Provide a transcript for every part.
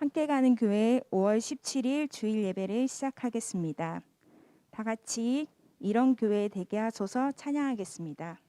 함께 가는 교회 5월 17일 주일 예배를 시작하겠습니다. 다 같이 이런 교회 되게 하소서 찬양하겠습니다.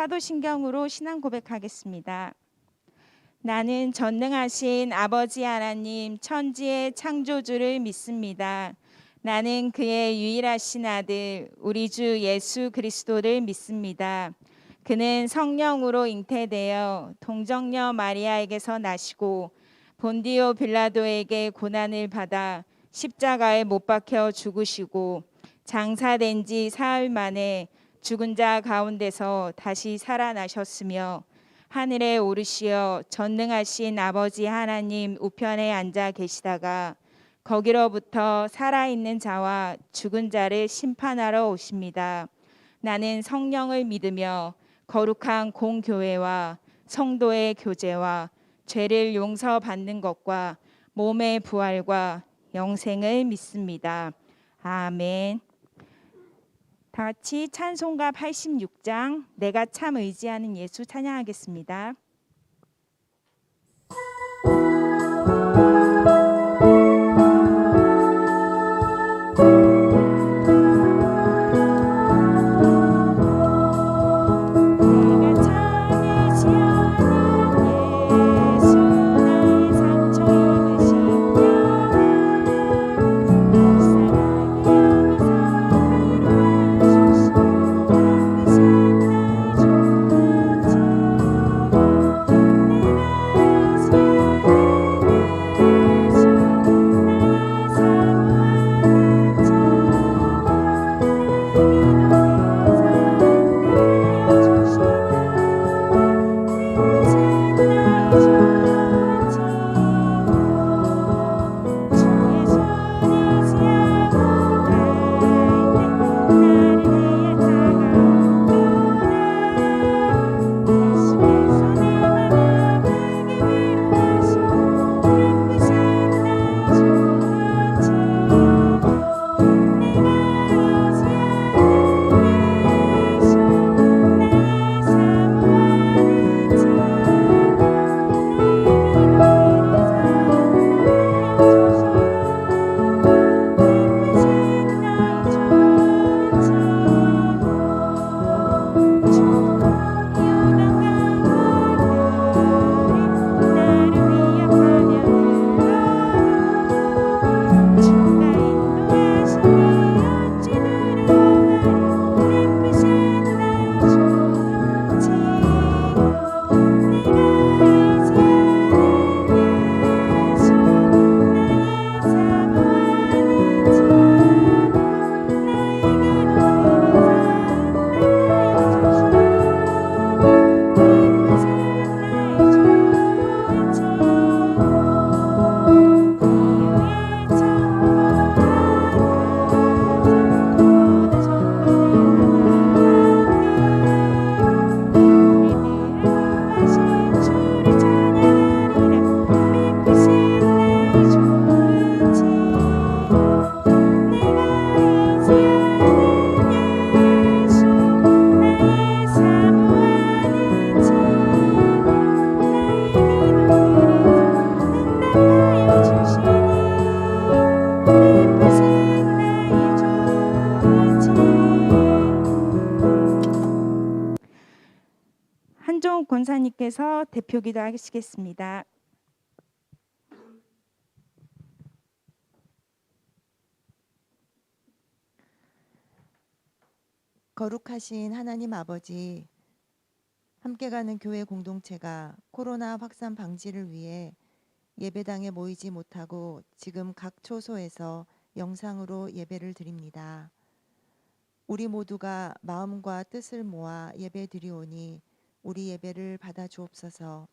사도신경으로 신앙 고백하겠습니다. 나는 전능하신 아버지 하나님 천지의 창조주를 믿습니다. 나는 그의 유일하신 아들 우리 주 예수 그리스도를 믿습니다. 그는 성령으로 잉태되어 동정녀 마리아에게서 나시고 본디오 빌라도에게 고난을 받아 십자가에 못 박혀 죽으시고 장사된 지 사흘 만에 죽은 자 가운데서 다시 살아나셨으며 하늘에 오르시어 전능하신 아버지 하나님 우편에 앉아 계시다가 거기로부터 살아있는 자와 죽은 자를 심판하러 오십니다. 나는 성령을 믿으며 거룩한 공교회와 성도의 교제와 죄를 용서받는 것과 몸의 부활과 영생을 믿습니다. 아멘. 다 같이 찬송가 86장 내가 참 의지하는 예수 찬양하겠습니다. 내 목사님께서 대표 기도하시겠습니다. 거룩하신 하나님 아버지, 함께 가는 교회 공동체가 코로나 확산 방지를 위해 예배당에 모이지 못하고 지금 각 초소에서 영상으로 예배를 드립니다. 우리 모두가 마음과 뜻을 모아 예배 드리오니 우리 예배를 받아 주옵소서.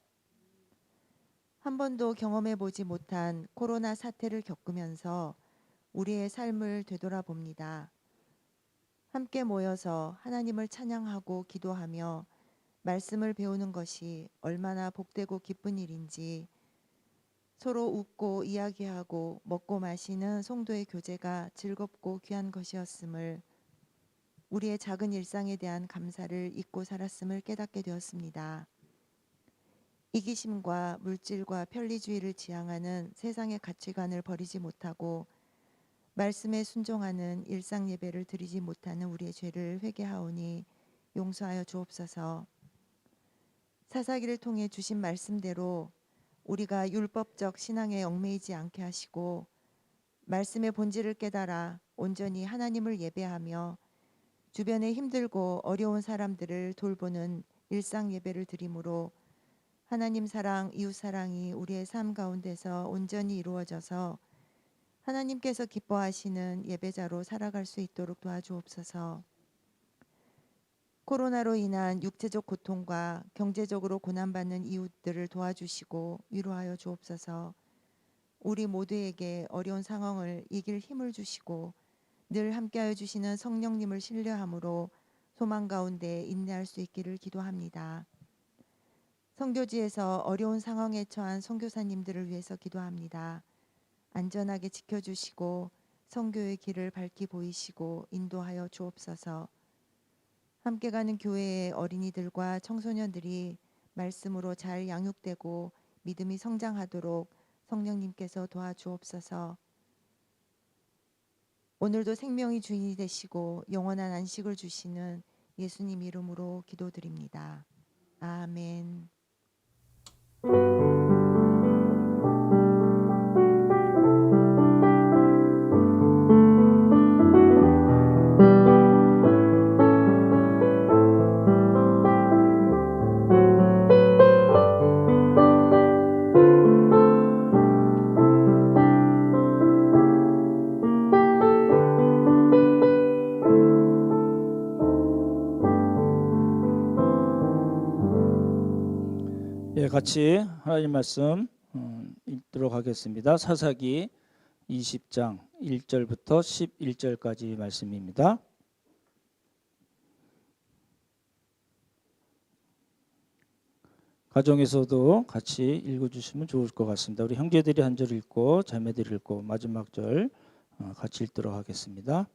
한 번도 경험해 보지 못한 코로나 사태를 겪으면서 우리의 삶을 되돌아봅니다. 함께 모여서 하나님을 찬양하고 기도하며 말씀을 배우는 것이 얼마나 복되고 기쁜 일인지, 서로 웃고 이야기하고 먹고 마시는 성도의 교제가 즐겁고 귀한 것이었음을, 우리의 작은 일상에 대한 감사를 잊고 살았음을 깨닫게 되었습니다. 이기심과 물질과 편리주의를 지향하는 세상의 가치관을 버리지 못하고 말씀에 순종하는 일상 예배를 드리지 못하는 우리의 죄를 회개하오니 용서하여 주옵소서. 사사기를 통해 주신 말씀대로 우리가 율법적 신앙에 얽매이지 않게 하시고 말씀의 본질을 깨달아 온전히 하나님을 예배하며 주변에 힘들고 어려운 사람들을 돌보는 일상 예배를 드림으로 하나님 사랑, 이웃 사랑이 우리의 삶 가운데서 온전히 이루어져서 하나님께서 기뻐하시는 예배자로 살아갈 수 있도록 도와주옵소서. 코로나로 인한 육체적 고통과 경제적으로 고난받는 이웃들을 도와주시고 위로하여 주옵소서. 우리 모두에게 어려운 상황을 이길 힘을 주시고 늘 함께하여 주시는 성령님을 신뢰함으로 소망 가운데 인내할 수 있기를 기도합니다. 선교지에서 어려운 상황에 처한 선교사님들을 위해서 기도합니다. 안전하게 지켜주시고 선교의 길을 밝히 보이시고 인도하여 주옵소서. 함께 가는 교회의 어린이들과 청소년들이 말씀으로 잘 양육되고 믿음이 성장하도록 성령님께서 도와주옵소서. 오늘도 생명의 주인이 되시고 영원한 안식을 주시는 예수님 이름으로 기도드립니다. 아멘. 예, 같이 하나님 말씀 읽도록 하겠습니다. 사사기 20장 1절부터 11절까지 말씀입니다. 가정에서도 같이 읽어주시면 좋을 것 같습니다. 우리 형제들이 한 절 읽고 자매들이 읽고 마지막 절 같이 읽도록 하겠습니다.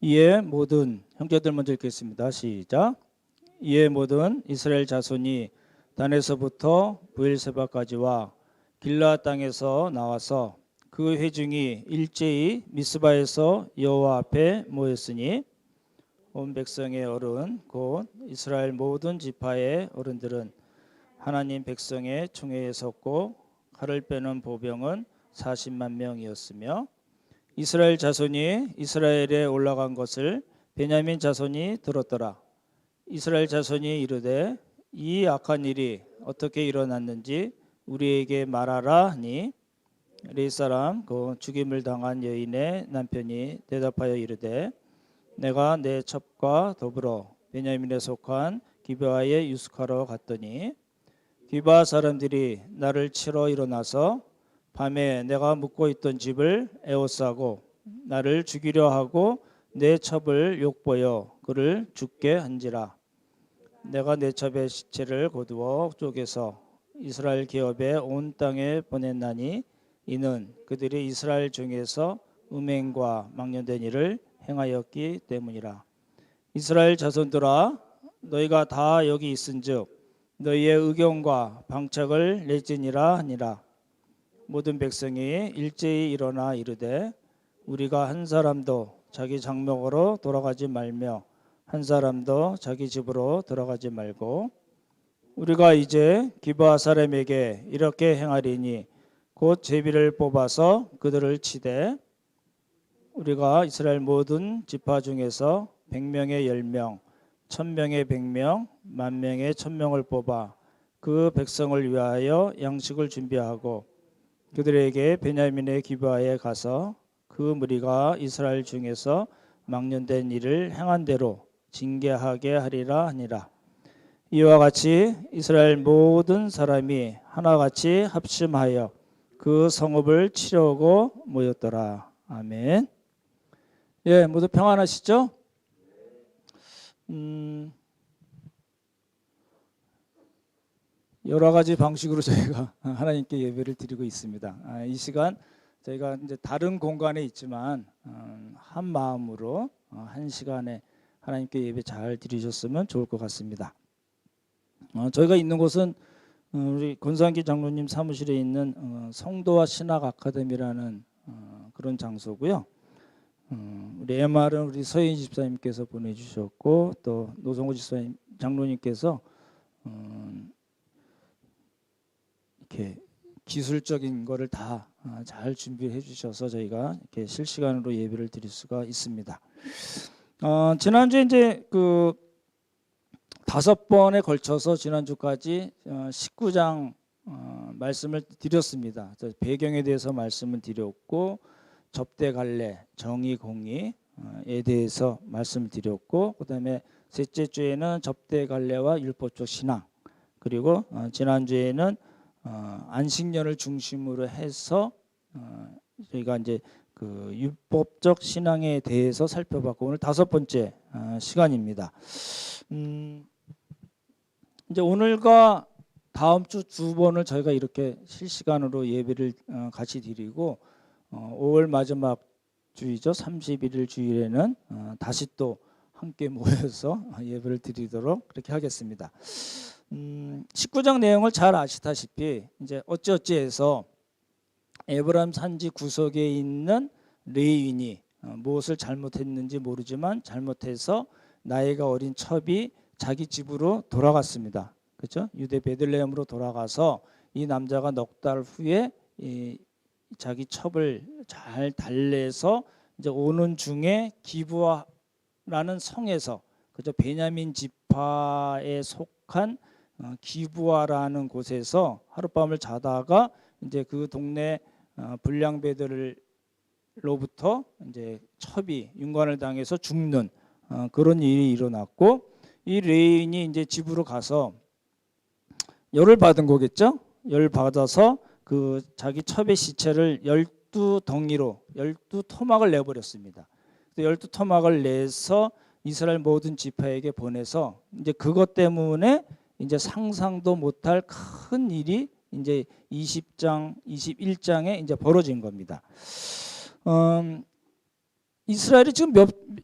이에 모든 형제들 먼저 읽겠습니다. 시작. 이에 모든 이스라엘 자손이 단에서부터 브엘세바까지와 길르앗 땅에서 나와서 그 회중이 일제히 미스바에서 여호와 앞에 모였으니 온 백성의 어른 곧 이스라엘 모든 지파의 어른들은 하나님 백성의 총회에 섰고 칼을 빼는 보병은 40만 명이었으며 이스라엘 자손이 이스라엘에 올라간 것을 베냐민 자손이 들었더라. 이스라엘 자손이 이르되 이 악한 일이 어떻게 일어났는지 우리에게 말하라 하니 리 사람 그 죽임을 당한 여인의 남편이 대답하여 이르되 내가 내 첩과 더불어 베냐민에 속한 기브아에 유숙하러 갔더니 기브아 사람들이 나를 치러 일어나서 밤에 내가 묵고 있던 집을 에워싸고 나를 죽이려 하고 내 첩을 욕보여 그를 죽게 한지라. 내가 내 첩의 시체를 거두어 쪼개서 이스라엘 기업의 온 땅에 보냈나니 이는 그들이 이스라엘 중에서 음행과 망령된 일을 행하였기 때문이라. 이스라엘 자손들아 너희가 다 여기 있은즉 너희의 의견과 방책을 내지니라 하니라. 모든 백성이 일제히 일어나 이르되 우리가 한 사람도 자기 장막으로 돌아가지 말며 한 사람도 자기 집으로 들어가지 말고 우리가 이제 기브아 사람에게 이렇게 행하리니 곧 제비를 뽑아서 그들을 치되 우리가 이스라엘 모든 지파 중에서 100명의 10명, 1000명의 100명, 10,000명의 1000명을 뽑아 그 백성을 위하여 양식을 준비하고 그들에게 베냐민의 기브아에 가서 그 무리가 이스라엘 중에서 망령된 일을 행한 대로 징계하게 하리라 하니라. 이와 같이 이스라엘 모든 사람이 하나같이 합심하여 그 성읍을 치려고 모였더라. 아멘. 예, 모두 평안하시죠? 여러 가지 방식으로 저희가 하나님께 예배를 드리고 있습니다. 이 시간 저희가 이제 다른 공간에 있지만 한 마음으로 한 시간에 하나님께 예배 잘 드리셨으면 좋을 것 같습니다. 저희가 있는 곳은 우리 권상기 장로님 사무실에 있는 성도와 신학 아카데미라는 그런 장소고요. 우리 MR은 우리 서인 집사님께서 보내주셨고 또 노성호 집사님 장로님께서 이렇게 기술적인 거를 다 잘 준비해 주셔서 저희가 이렇게 실시간으로 예배를 드릴 수가 있습니다. 지난주에 이제 그 5번에 걸쳐서 지난주까지 19장 말씀을 드렸습니다. 배경에 대해서 말씀을 드렸고 접대 갈래, 정의 공의에 대해서 말씀을 드렸고 그다음에 셋째 주에는 접대 갈래와 율법적 신앙 그리고 지난주에는 안식년을 중심으로 해서 저희가 이제 그 율법적 신앙에 대해서 살펴봤고 오늘 5번째 시간입니다. 이제 오늘과 다음 주 2번을 저희가 이렇게 실시간으로 예배를 같이 드리고 5월 마지막 주이죠. 31일 주일에는 다시 또 함께 모여서 예배를 드리도록 그렇게 하겠습니다. 19장 내용을 잘 아시다시피 이제 어찌어찌해서 에브라임 산지 구석에 있는 레위인이 무엇을 잘못했는지 모르지만 잘못해서 나이가 어린 첩이 자기 집으로 돌아갔습니다. 그렇죠? 유대 베들레헴으로 돌아가서 이 남자가 넉 달 후에 자기 첩을 잘 달래서 이제 오는 중에 기브아라는 성에서 그죠? 베냐민 지파에 속한 기브아라는 곳에서 하룻밤을 자다가 이제 그 동네 불량배들로부터 이제 첩이 윤관을 당해서 죽는 그런 일이 일어났고 이 레인이 이제 집으로 가서 열을 받은 거겠죠? 열 받아서 그 자기 첩의 시체를 12덩이로 12토막을 내버렸습니다. 12토막을 내서 이스라엘 모든 지파에게 보내서 이제 그것 때문에 이제 상상도 못할 큰 일이 이제 20장, 21장에 이제 벌어진 겁니다. 이스라엘이 지금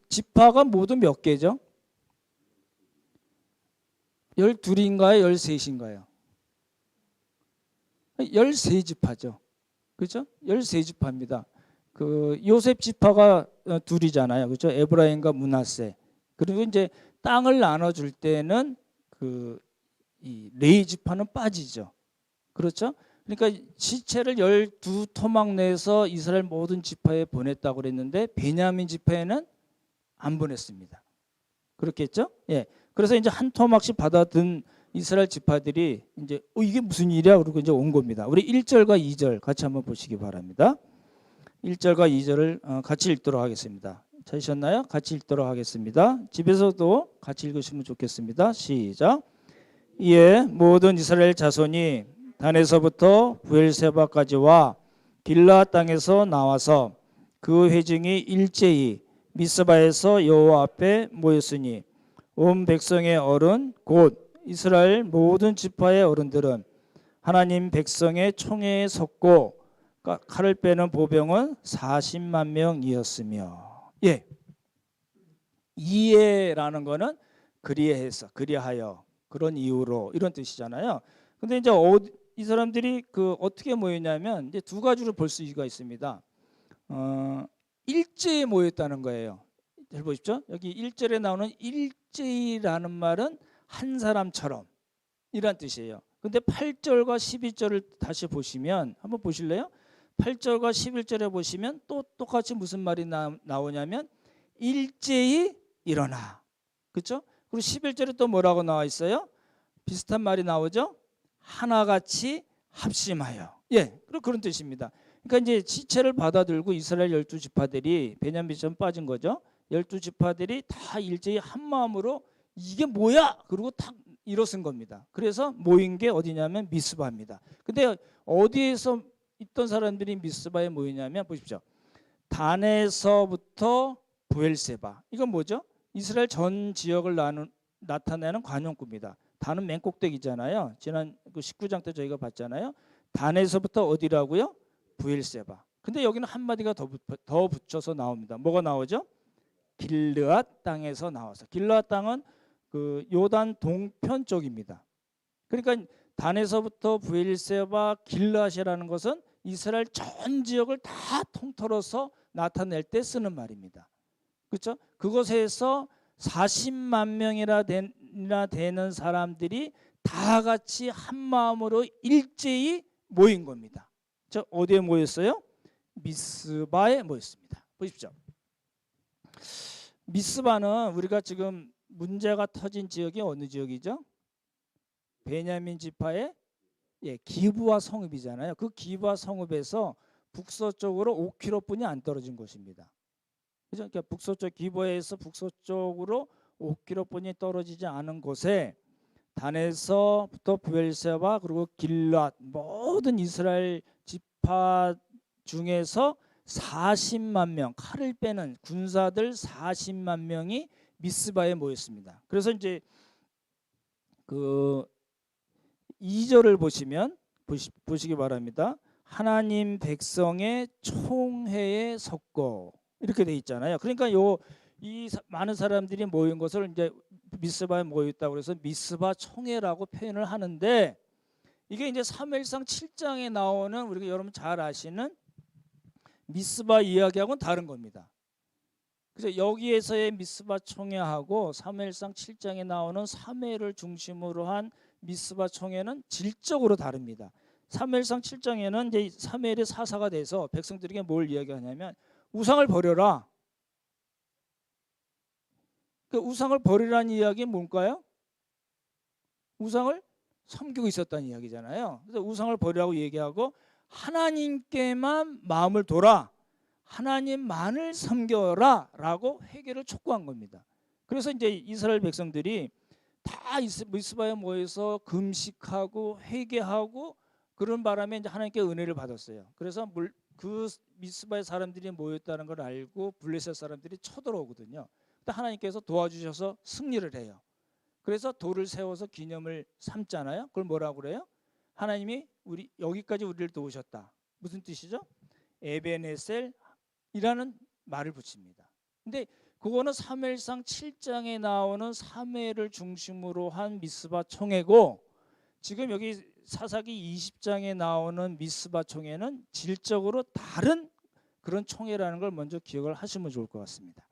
지파가 모두 몇 개죠? 12인가요? 13인가요? 13지파죠. 그렇죠? 13지파입니다. 그 요셉 지파가 둘이잖아요. 그렇죠? 에브라임과 므낫세. 그리고 이제 땅을 나눠 줄 때는 이 레위 지파는 빠지죠. 그렇죠? 그러니까 시체를 12토막 내서 이스라엘 모든 지파에 보냈다고 그랬는데 베냐민 지파에는 안 보냈습니다. 그렇겠죠? 예. 그래서 이제 한 토막씩 받아든 이스라엘 지파들이 이제 이게 무슨 일이야? 그러고 이제 온 겁니다. 우리 1절과 2절 같이 한번 보시기 바랍니다. 1절과 2절을 같이 읽도록 하겠습니다. 찾으셨나요? 같이 읽도록 하겠습니다. 집에서도 같이 읽으시면 좋겠습니다. 시작. 이에 모든 이스라엘 자손이 단에서부터 부엘세바까지와 길라 땅에서 나와서 그 회중이 일제히 미스바에서 여호와 앞에 모였으니 온 백성의 어른 곧 이스라엘 모든 지파의 어른들은 하나님 백성의 총회에 섰고 칼을 빼는 보병은 40만 명이었으며 예. 이에라는 거는 그리하여 그런 이유로 이런 뜻이잖아요. 근데 이제 이 사람들이 어떻게 모였냐면 이제 두 가지로 볼 수가 있습니다. 일제히 모였다는 거예요. 잘 보십시오. 여기 1절에 나오는 일제히라는 말은 한 사람처럼 이란 뜻이에요. 근데 8절과 12절을 다시 보시면 한번 보실래요? 8절과 11절에 보시면 또 똑같이 무슨 말이 나오냐면 일제히 일어나. 그렇죠? 그리고 11절에 또 뭐라고 나와 있어요? 비슷한 말이 나오죠? 하나같이 합심하여. 예, 그런 뜻입니다. 그러니까 이제 지체를 받아들고 이스라엘 12지파들이 베냐민처럼 빠진 거죠. 12지파들이 다 일제히 한 마음으로 이게 뭐야? 그리고 탁 일어선 겁니다. 그래서 모인 게 어디냐면 미스바입니다. 근데 어디에서 있던 사람들이 미스바에 모이냐면 보십시오. 단에서부터 부엘세바. 이건 뭐죠? 이스라엘 전 지역을 나타내는 관용구입니다. 단은 맨 꼭대기잖아요. 지난 그 19장 때 저희가 봤잖아요. 단에서부터 어디라고요? 부엘세바. 근데 여기는 한마디가 더 붙여서 나옵니다. 뭐가 나오죠? 길르앗 땅에서 나와서. 길르앗 땅은 그 요단 동편 쪽입니다. 그러니까 단에서부터 부엘세바 길르앗이라는 것은 이스라엘 전 지역을 다 통틀어서 나타낼 때 쓰는 말입니다. 그렇죠? 그곳에서 40만 명이나 되는 사람들이 다 같이 한 마음으로 일제히 모인 겁니다. 저 어디에 모였어요? 미스바에 모였습니다. 보십시오. 미스바는 우리가 지금 문제가 터진 지역이 어느 지역이죠? 베냐민 지파의 기브아 성읍이잖아요. 그 기브아 성읍에서 북서쪽으로 5km뿐이 안 떨어진 곳입니다. 그죠? 그러니까 북서쪽 기브아에서 북서쪽으로 5km뿐이 떨어지지 않은 곳에 단에서부터 부엘세바 그리고 길앗 모든 이스라엘 지파 중에서 40만 명 칼을 빼는 군사들 40만 명이 미스바에 모였습니다. 그래서 이제 그 2절을 보시면 보시기 바랍니다. 하나님 백성의 총회에 섰고 이렇게 돼 있잖아요. 그러니까 이 많은 사람들이 모인 것을 이제 미스바에 모였다고 그래서 미스바 총회라고 표현을 하는데 이게 이제 사무엘상 7장에 나오는 우리가 여러분 잘 아시는 미스바 이야기하고는 다른 겁니다. 그래서 여기에서의 미스바 총회하고 사무엘상 7장에 나오는 사무엘을 중심으로 한 미스바 총회는 질적으로 다릅니다. 사무엘상 7장에는 이제 사무엘이 사사가 돼서 백성들에게 뭘 이야기하냐면 우상을 버려라. 그 우상을 버리라는 이야기는 뭘까요? 우상을 섬기고 있었다는 이야기잖아요. 그래서 우상을 버리라고 얘기하고 하나님께만 마음을 둬라. 하나님만을 섬겨라 라고 회개를 촉구한 겁니다. 그래서 이제 이스라엘 백성들이 다 미스바에 모여서 금식하고 회개하고 그런 바람에 이제 하나님께 은혜를 받았어요. 그래서 그 미스바의 사람들이 모였다는 걸 알고 블레셋 사람들이 쳐들어오거든요. 근데 하나님께서 도와주셔서 승리를 해요. 그래서 돌을 세워서 기념을 삼잖아요. 그걸 뭐라고 그래요? 하나님이 여기까지 우리를 도우셨다. 무슨 뜻이죠? 에베네셀이라는 말을 붙입니다. 근데 그거는 사무엘상 7장에 나오는 사무엘을 중심으로 한 미스바 총회고 지금 여기 사사기 20장에 나오는 미스바 총회는 질적으로 다른 그런 총회라는 걸 먼저 기억을 하시면 좋을 것 같습니다.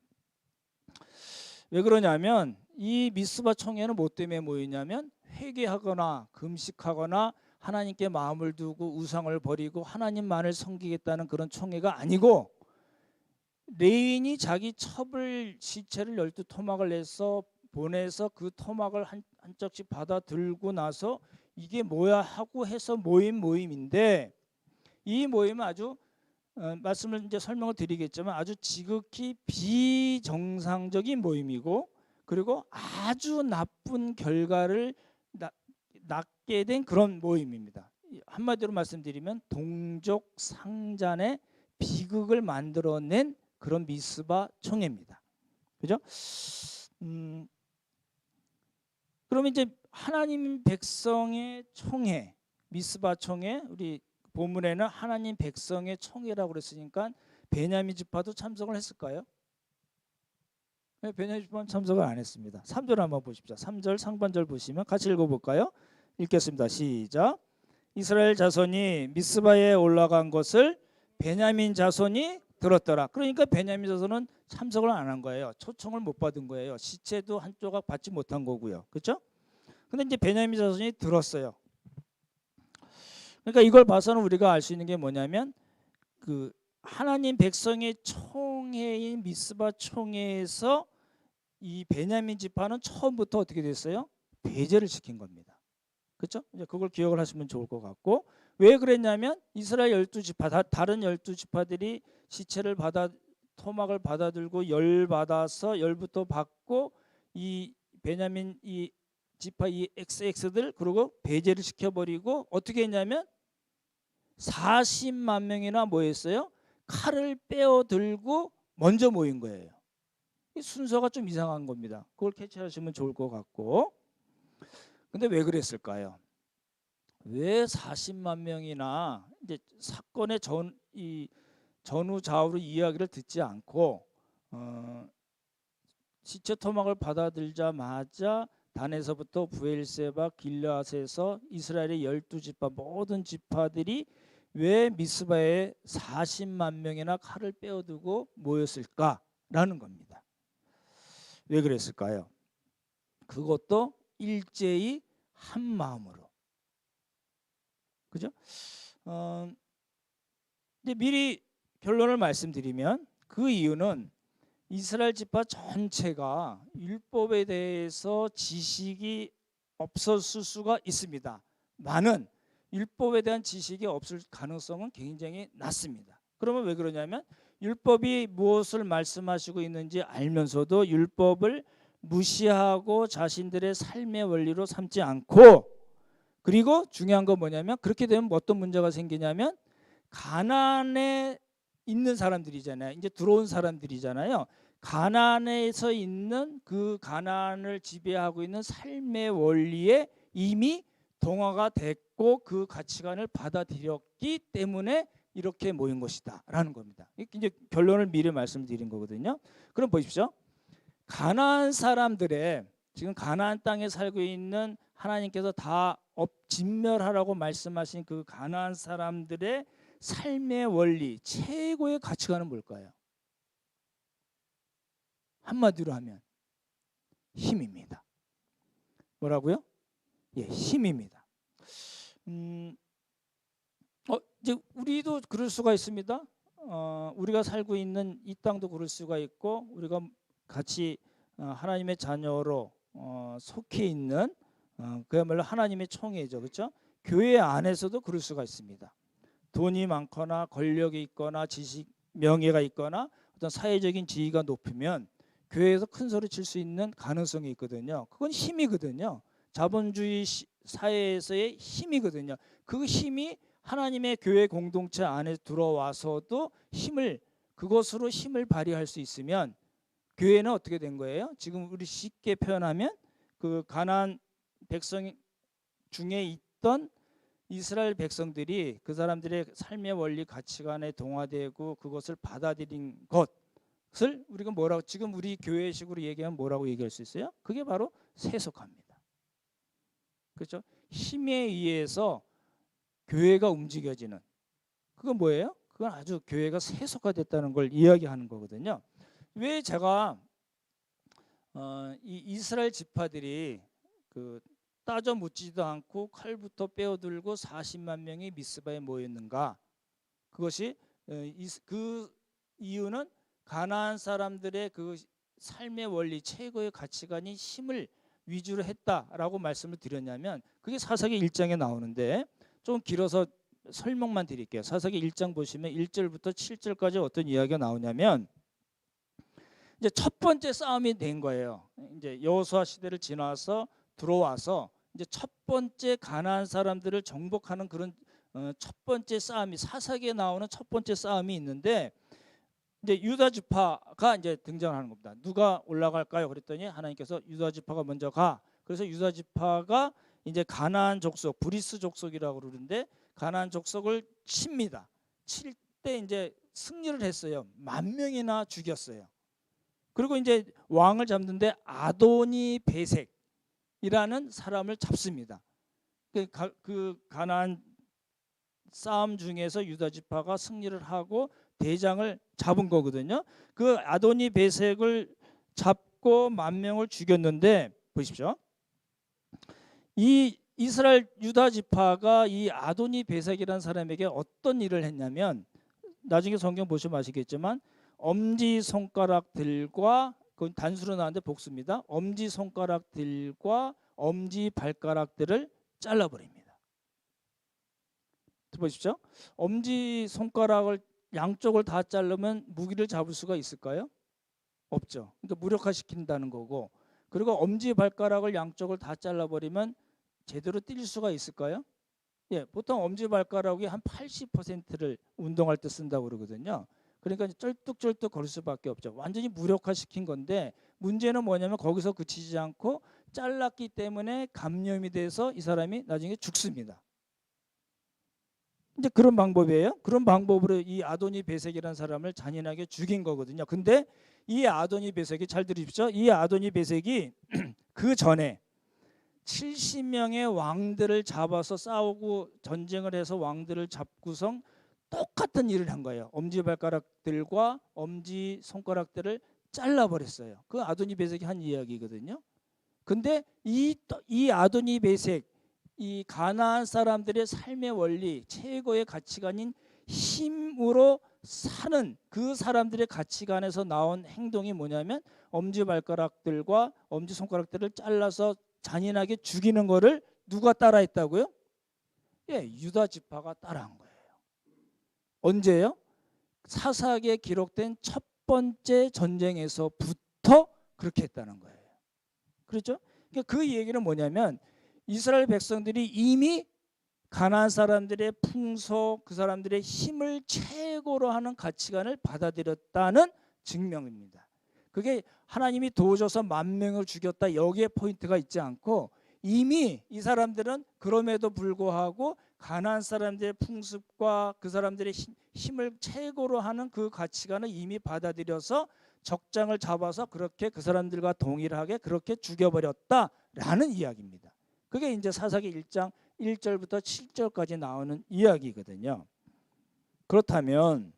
왜 그러냐면 이 미스바 총회는 뭐 때문에 모이냐면 회개하거나 금식하거나 하나님께 마음을 두고 우상을 버리고 하나님만을 섬기겠다는 그런 총회가 아니고 레윈이 자기 첩을 시체를 12토막을 내서 보내서 그 토막을 한 짝씩 받아 들고 나서 이게 뭐야 하고 해서 모임인데 이 모임은 아주 말씀을 이제 설명을 드리겠지만 아주 지극히 비정상적인 모임이고 그리고 아주 나쁜 결과를 낳게 된 그런 모임입니다. 한마디로 말씀드리면 동족 상잔의 비극을 만들어낸 그런 미스바 총회입니다. 그죠? 그러면 이제 하나님 백성의 총회, 미스바 총회, 우리 본문에는 하나님 백성의 총회라고 그랬으니까 베냐민 지파도 참석을 했을까요? 네, 베냐민 지파는 참석을 안 했습니다. 3절 한번 보십시오. 3절 상반절 보시면 같이 읽어볼까요? 읽겠습니다. 시작. 이스라엘 자손이 미스바에 올라간 것을 베냐민 자손이 들었더라. 그러니까 베냐민 자손은 참석을 안 한 거예요. 초청을 못 받은 거예요. 시체도 한 조각 받지 못한 거고요. 그렇죠? 근데 이제 베냐민 자손이 들었어요. 그러니까 이걸 봐서는 우리가 알 수 있는 게 뭐냐면 그 하나님 백성의 총회인 미스바 총회에서 이 베냐민 지파는 처음부터 어떻게 됐어요? 배제를 시킨 겁니다. 그렇죠? 이제 그걸 기억을 하시면 좋을 것 같고, 왜 그랬냐면 이스라엘 12지파 다른 12지파들이 시체를 토막을 받아들고 열 받아서 열부터 받고 이 베냐민 이 지파 이 XX들 그리고 배제를 시켜버리고 어떻게 했냐면 40만 명이나 모였어요. 칼을 빼어들고 먼저 모인 거예요. 이 순서가 좀 이상한 겁니다. 그걸 캐치하시면 좋을 것 같고, 근데 왜 그랬을까요? 왜 40만 명이나 이제 사건의 전후 좌우로 이야기를 듣지 않고 시체 토막을 받아들자마자 단에서부터 부엘세바 길르앗에서 이스라엘의 12지파 모든 지파들이 왜 미스바에 40만 명이나 칼을 빼어두고 모였을까라는 겁니다. 왜 그랬을까요? 그것도 일제히 한 마음으로. 그죠? 근데 미리 결론을 말씀드리면 그 이유는 이스라엘 지파 전체가 율법에 대해서 지식이 없었을 수가 있습니다. 많은 율법에 대한 지식이 없을 가능성은 굉장히 낮습니다. 그러면 왜 그러냐면 율법이 무엇을 말씀하시고 있는지 알면서도 율법을 무시하고 자신들의 삶의 원리로 삼지 않고, 그리고 중요한 건 뭐냐면 그렇게 되면 어떤 문제가 생기냐면 가나안에 있는 사람들이잖아요. 이제 들어온 사람들이잖아요. 가나안에서 있는 그 가나안을 지배하고 있는 삶의 원리에 이미 동화가 됐고 그 가치관을 받아들였기 때문에 이렇게 모인 것이다라는 겁니다. 이제 결론을 미리 말씀드린 거거든요. 그럼 보십시오. 가나안 사람들의 지금 가나안 땅에 살고 있는 하나님께서 다 진멸하라고 말씀하신 그 가나안 사람들의 삶의 원리, 최고의 가치관은 뭘까요? 한마디로 하면 힘입니다. 뭐라고요? 예, 힘입니다. 이제 우리도 그럴 수가 있습니다. 우리가 살고 있는 이 땅도 그럴 수가 있고, 우리가 같이 하나님의 자녀로 속해 있는 그야말로 하나님의 총회죠, 그렇죠? 교회 안에서도 그럴 수가 있습니다. 돈이 많거나 권력이 있거나 지식, 명예가 있거나 어떤 사회적인 지위가 높으면 교회에서 큰 소리 칠 수 있는 가능성이 있거든요. 그건 힘이거든요. 자본주의 사회에서의 힘이거든요. 그 힘이 하나님의 교회 공동체 안에 들어와서도 그것으로 힘을 발휘할 수 있으면 교회는 어떻게 된 거예요? 지금 우리 쉽게 표현하면 그 가나안 백성 중에 있던 이스라엘 백성들이 그 사람들의 삶의 원리 가치관에 동화되고 그것을 받아들인 것을 우리가 뭐라고, 지금 우리 교회식으로 얘기하면 뭐라고 얘기할 수 있어요? 그게 바로 세속화입니다. 그렇죠? 힘에 의해서 교회가 움직여지는, 그건 뭐예요? 그건 아주 교회가 세속화됐다는 걸 이야기하는 거거든요. 왜 제가 이 이스라엘 지파들이 그 따져 묻지도 않고 칼부터 빼어들고 40만 명이 미스바에 모였는가? 그것이 그 이유는 가나안 사람들의 그 삶의 원리, 최고의 가치관이 힘을 위주로 했다라고 말씀을 드렸냐면, 그게 사사기 1장에 나오는데 좀 길어서 설명만 드릴게요. 사사기 1장 보시면 1절부터 7절까지 어떤 이야기가 나오냐면, 이제 첫 번째 싸움이 된 거예요. 이제 여호수아 시대를 지나서 들어와서 이제 첫 번째 가나안 사람들을 정복하는 그런 첫 번째 싸움이, 사사기에 나오는 첫 번째 싸움이 있는데, 이제 유다 지파가 이제 등장하는 겁니다. 누가 올라갈까요? 그랬더니 하나님께서 유다 지파가 먼저 가. 그래서 유다 지파가 이제 가나안 족속, 브리스 족속이라고 그러는데 가나안 족속을 칩니다. 칠 때 이제 승리를 했어요. 10,000명이나 죽였어요. 그리고 이제 왕을 잡는데 아도니 베색이라는 사람을 잡습니다. 그 가나안 싸움 중에서 유다 지파가 승리를 하고 대장을 잡은 거거든요. 그 아도니 베색을 잡고 10,000명을 죽였는데 보십시오. 이 이스라엘 유다 지파가 이 아도니 베섹이라는 사람에게 어떤 일을 했냐면, 나중에 성경 보시면 아시겠지만 엄지 손가락들과, 그건 단수로 나왔는데 복수입니다. 엄지 손가락들과 엄지 발가락들을 잘라버립니다. 들어보십시오. 엄지 손가락을 양쪽을 다 자르면 무기를 잡을 수가 있을까요? 없죠. 그러니까 무력화시킨다는 거고, 그리고 엄지 발가락을 양쪽을 다 잘라버리면 제대로 뛸 수가 있을까요? 예, 보통 엄지 발가락이 한 80%를 운동할 때 쓴다고 그러거든요. 그러니까 쩔뚝쩔뚝 걸을 수밖에 없죠. 완전히 무력화시킨 건데, 문제는 뭐냐면 거기서 그치지 않고 잘랐기 때문에 감염이 돼서 이 사람이 나중에 죽습니다. 이제 그런 방법이에요. 그런 방법으로 이 아도니 베섹이라는 사람을 잔인하게 죽인 거거든요. 근데 이 아도니 베섹이, 잘 들으십시오. 이 아도니 베섹이 그 전에 70명의 왕들을 잡아서 싸우고 전쟁을 해서 왕들을 잡고선 똑같은 일을 한 거예요. 엄지발가락들과 엄지 손가락들을 잘라버렸어요. 그 아도니 베섹이 한 이야기거든요. 근데 이 아도니 베섹, 이 가나안 사람들의 삶의 원리, 최고의 가치관인 힘으로 사는 그 사람들의 가치관에서 나온 행동이 뭐냐면 엄지발가락들과 엄지손가락들을 잘라서 잔인하게 죽이는 거를 누가 따라했다고요? 예, 유다 지파가 따라한 거예요. 언제요? 사사기에 기록된 첫 번째 전쟁에서부터 그렇게 했다는 거예요. 그렇죠? 그러니까 그 얘기는 뭐냐면 이스라엘 백성들이 이미 가나안 사람들의 풍속, 그 사람들의 힘을 최고로 하는 가치관을 받아들였다는 증명입니다. 그게 하나님이 도우셔서 10,000명을 죽였다, 여기에 포인트가 있지 않고 이미 이 사람들은 그럼에도 불구하고 가나안 사람들의 풍습과 그 사람들의 힘을 최고로 하는 그 가치관을 이미 받아들여서 적장을 잡아서 그렇게 그 사람들과 동일하게 그렇게 죽여버렸다라는 이야기입니다. 그게 이제 사사기 1장 1절부터 7절까지 나오는 이야기거든요. 그렇다면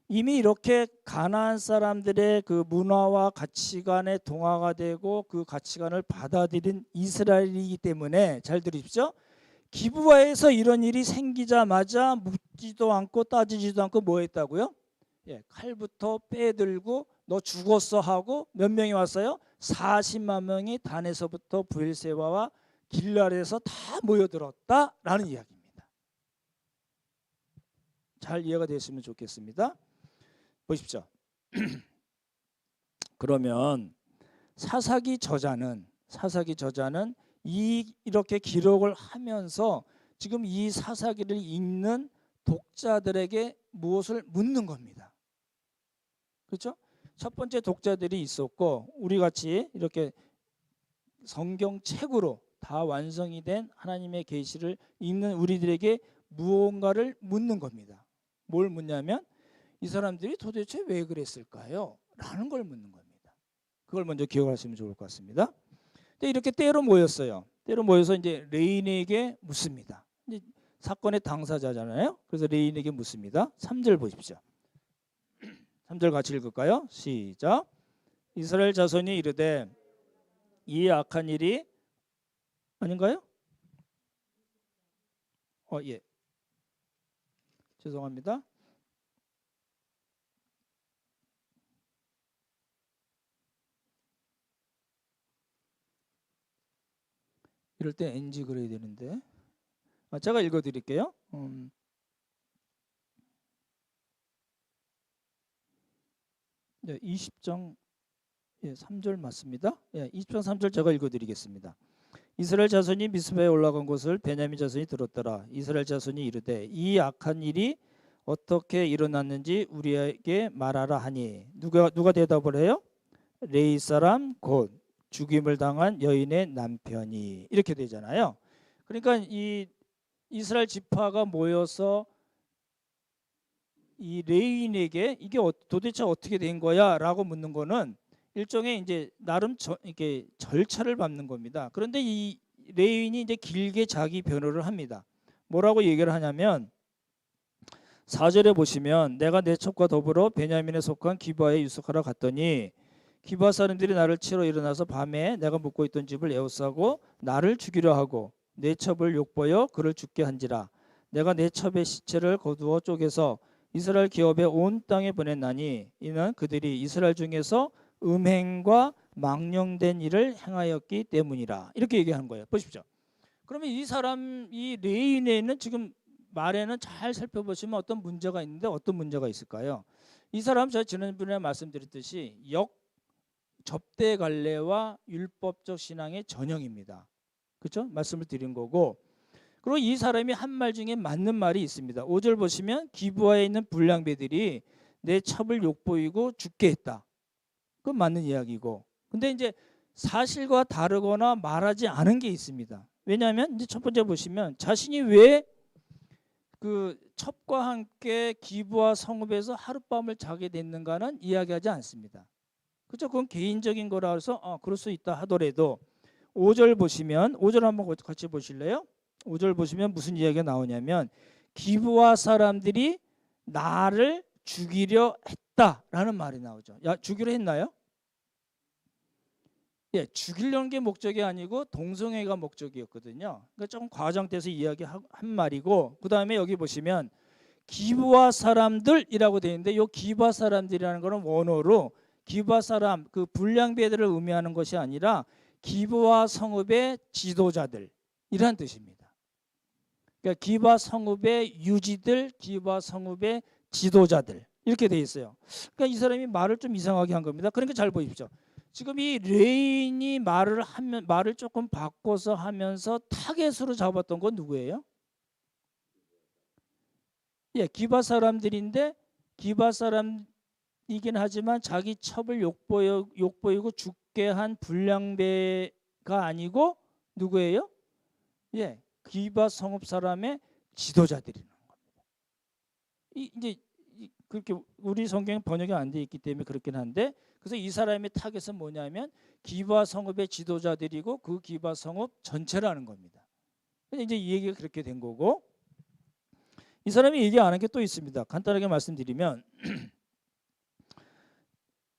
이미 이렇게 가나안 사람들의 그 문화와 가치관에 동화가 되고 그 가치관을 받아들인 이스라엘이기 때문에, 잘 들으십시오. 기브아에서 이런 일이 생기자마자 묻지도 않고 따지지도 않고 뭐 했다고요? 예, 칼부터 빼들고 너 죽었어 하고 몇 명이 왔어요? 40만 명이 단에서부터 브엘세바와 길랄에서 다 모여들었다라는 이야기입니다. 잘 이해가 됐으면 좋겠습니다. 보십시오. 그러면 사사기 저자는 이렇게 기록을 하면서 지금 이 사사기를 읽는 독자들에게 무엇을 묻는 겁니다. 그렇죠? 첫 번째 독자들이 있었고, 우리 같이 이렇게 성경책으로 다 완성이 된 하나님의 계시를 읽는 우리들에게 무언가를 묻는 겁니다. 뭘 묻냐면 이 사람들이 도대체 왜 그랬을까요? 라는 걸 묻는 겁니다. 그걸 먼저 기억하시면 좋을 것 같습니다. 근데 이렇게 때로 모였어요. 때로 모여서 이제 레인에게 묻습니다. 이제 사건의 당사자잖아요. 그래서 레인에게 묻습니다. 3절 보십시오. 3절 같이 읽을까요? 시작. 이스라엘 자손이 이르되 이 악한 일이, 아닌가요? 예. 죄송합니다. 이럴 때 NG 그려야 되는데. 제가 읽어드릴게요. 20장 3절 맞습니다. 20장 3절 제가 읽어드리겠습니다. 이스라엘 자손이 미스바에 올라간 것을 베냐민 자손이 들었더라. 이스라엘 자손이 이르되 이 악한 일이 어떻게 일어났는지 우리에게 말하라 하니, 누가 대답을 해요? 레이 사람 곧 죽임을 당한 여인의 남편이, 이렇게 되잖아요. 그러니까 이 이스라엘 지파가 모여서 이 레인에게 이게 도대체 어떻게 된 거야라고 묻는 거는 일종의 이제 나름 이렇게 절차를 밟는 겁니다. 그런데 이 레인이 이제 길게 자기 변호를 합니다. 뭐라고 얘기를 하냐면 4절에 보시면 내가 내 첩과 더불어 베냐민에 속한 기브아에 유숙하러 갔더니 기브아 사람들이 나를 치러 일어나서 밤에 내가 묵고 있던 집을 에워싸고 나를 죽이려 하고 내 첩을 욕보여 그를 죽게 한지라. 내가 내 첩의 시체를 거두어 쪼개서 이스라엘 기업의 온 땅에 보냈나니 이는 그들이 이스라엘 중에서 음행과 망령된 일을 행하였기 때문이라. 이렇게 얘기하는 거예요. 보십시오. 그러면 이 사람, 이 레인에는 지금 말에는 잘 살펴보시면 어떤 문제가 있는데 어떤 문제가 있을까요? 이 사람 제가 지난번에 말씀드렸듯이 접대 관례와 율법적 신앙의 전형입니다. 그렇죠? 말씀을 드린 거고, 그리고 이 사람이 한 말 중에 맞는 말이 있습니다. 5절 보시면 기브아에 있는 불량배들이 내 첩을 욕보이고 죽게 했다. 그건 맞는 이야기고, 근데 이제 사실과 다르거나 말하지 않은 게 있습니다. 왜냐하면 이제 첫 번째 보시면 자신이 왜 그 첩과 함께 기브아 성읍에서 하룻밤을 자게 됐는가는 이야기하지 않습니다. 그렇죠? 그건 개인적인 거라 해서 그럴 수 있다 하더라도 5절 보시면 5절 한번 같이 보실래요? 5절 보시면 무슨 이야기가 나오냐면 기브아 사람들이 나를 죽이려 했다라는 말이 나오죠. 야, 죽이려 했나요? 예, 죽이려는 게 목적이 아니고 동성애가 목적이었거든요. 그러니까 조금 과장돼서 이야기한 말이고, 그 다음에 여기 보시면 기브아 사람들이라고 되어 있는데 이 기브아 사람들이라는 거는 원어로 기브아 사람, 그 불량배들을 의미하는 것이 아니라 기브아 성읍의 지도자들이란 뜻입니다. 그러니까 기브아 성읍의 유지들, 기브아 성읍의 지도자들 이렇게 되어 있어요. 그러니까 이 사람이 말을 좀 이상하게 한 겁니다. 그러니까 잘 보십시오. 지금 이 레인이 말을 조금 바꿔서 하면서 타겟으로 잡았던 건 누구예요? 예, 기브아 사람들인데 기브아 사람이긴 하지만 자기 첩을 욕보이고 죽게 한 불량배가 아니고 누구예요? 예, 기브아 성읍 사람의 지도자들이라는 겁니다. 이제 그렇게 우리 성경 번역이 안 돼 있기 때문에 그렇긴 한데, 그래서 이 사람의 타겟은 뭐냐면 기브아 성읍의 지도자들이고 그 기브아 성읍 전체라는 겁니다. 이제 이 얘기가 그렇게 된 거고, 이 사람이 얘기 안 한 게 또 있습니다. 간단하게 말씀드리면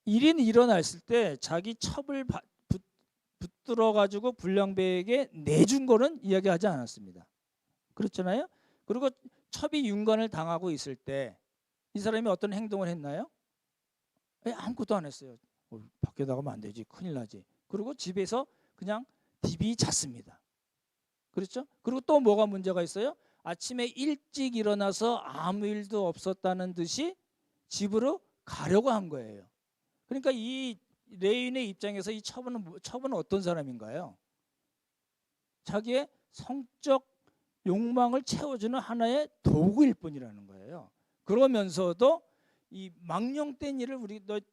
일이 일어났을 때 자기 첩을 붙들어 가지고 불량배에게 내준 거는 이야기하지 않았습니다. 그렇잖아요. 그리고 첩이 윤관을 당하고 있을 때 이 사람이 어떤 행동을 했나요? 아무것도 안 했어요. 밖에 나가면 안 되지, 큰일 나지. 그리고 집에서 그냥 디비 잤습니다. 그렇죠? 그리고 또 뭐가 문제가 있어요? 아침에 일찍 일어나서 아무 일도 없었다는 듯이 집으로 가려고 한 거예요. 그러니까 이 레인의 입장에서 이 첩은 어떤 사람인가요? 자기의 성적 욕망을 채워주는 하나의 도구일 뿐이라는 거예요. 그러면서도 이 망령된 일을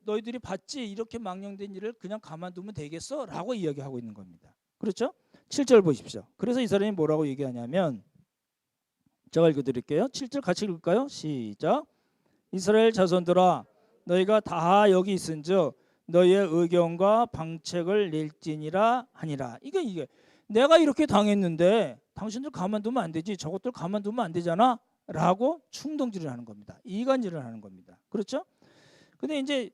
너희들이 봤지? 이렇게 망령된 일을 그냥 가만두면 되겠어? 라고 이야기하고 있는 겁니다. 그렇죠? 7절 보십시오. 그래서 이 사람이 뭐라고 얘기하냐면, 제가 읽어드릴게요. 7절 같이 읽을까요? 시작. 이스라엘 자손들아, 너희가 다 여기 있은즉 너희의 의견과 방책을 낼지니라 하니라. 이게 내가 이렇게 당했는데 당신들 가만두면 안 되지, 저것들 가만두면 안 되잖아 라고 충동질을 하는 겁니다. 이간질을 하는 겁니다. 그렇죠? 근데 이제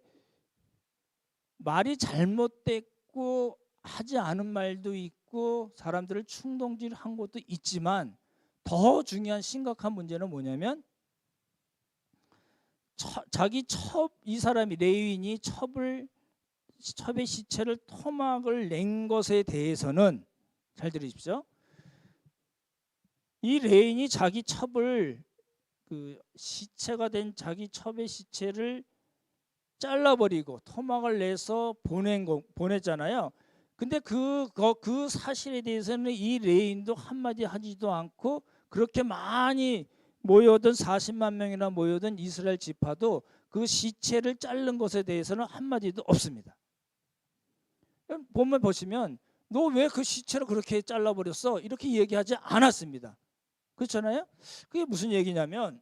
말이 잘못됐고 하지 않은 말도 있고 사람들을 충동질한 것도 있지만, 더 중요한 심각한 문제는 뭐냐면 이 사람이 레위인이 첩의 시체를 토막을 낸 것에 대해서는, 잘 들으십시오. 이 레인이 자기 첩을, 그 시체가 된 자기 첩의 시체를 잘라버리고 토막을 내서 보냈잖아요. 근데 그 사실에 대해서는 이 레인도 한마디 하지도 않고, 그렇게 많이 모여든 40만 명이나 모여든 이스라엘 지파도 그 시체를 자른 것에 대해서는 한마디도 없습니다. 보시면 너 왜 그 시체를 그렇게 잘라버렸어? 이렇게 얘기하지 않았습니다. 그렇잖아요. 그게 무슨 얘기냐면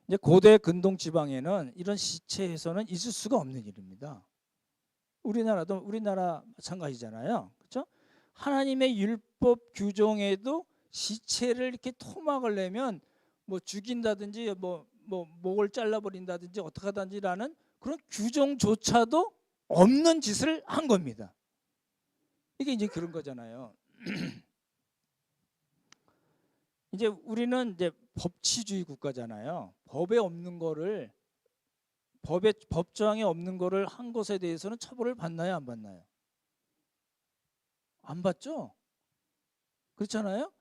이제 고대 근동 지방에는 이런 시체 훼손은 있을 수가 없는 일입니다. 우리나라 마찬가지잖아요. 그렇죠? 하나님의 율법 규정에도 시체를 이렇게 토막을 내면 뭐 죽인다든지 뭐 목을 잘라버린다든지 어떻게 하든지라는 그런 규정조차도 없는 짓을 한 겁니다. 이게 이제 그런 거잖아요. 이제 우리는 이제 법치주의 국가잖아요. 법에 없는 거를 법에 법조항에 없는 거를 한 것에 대해서는 처벌을 받나요, 안 받나요? 안 받죠? 그렇잖아요?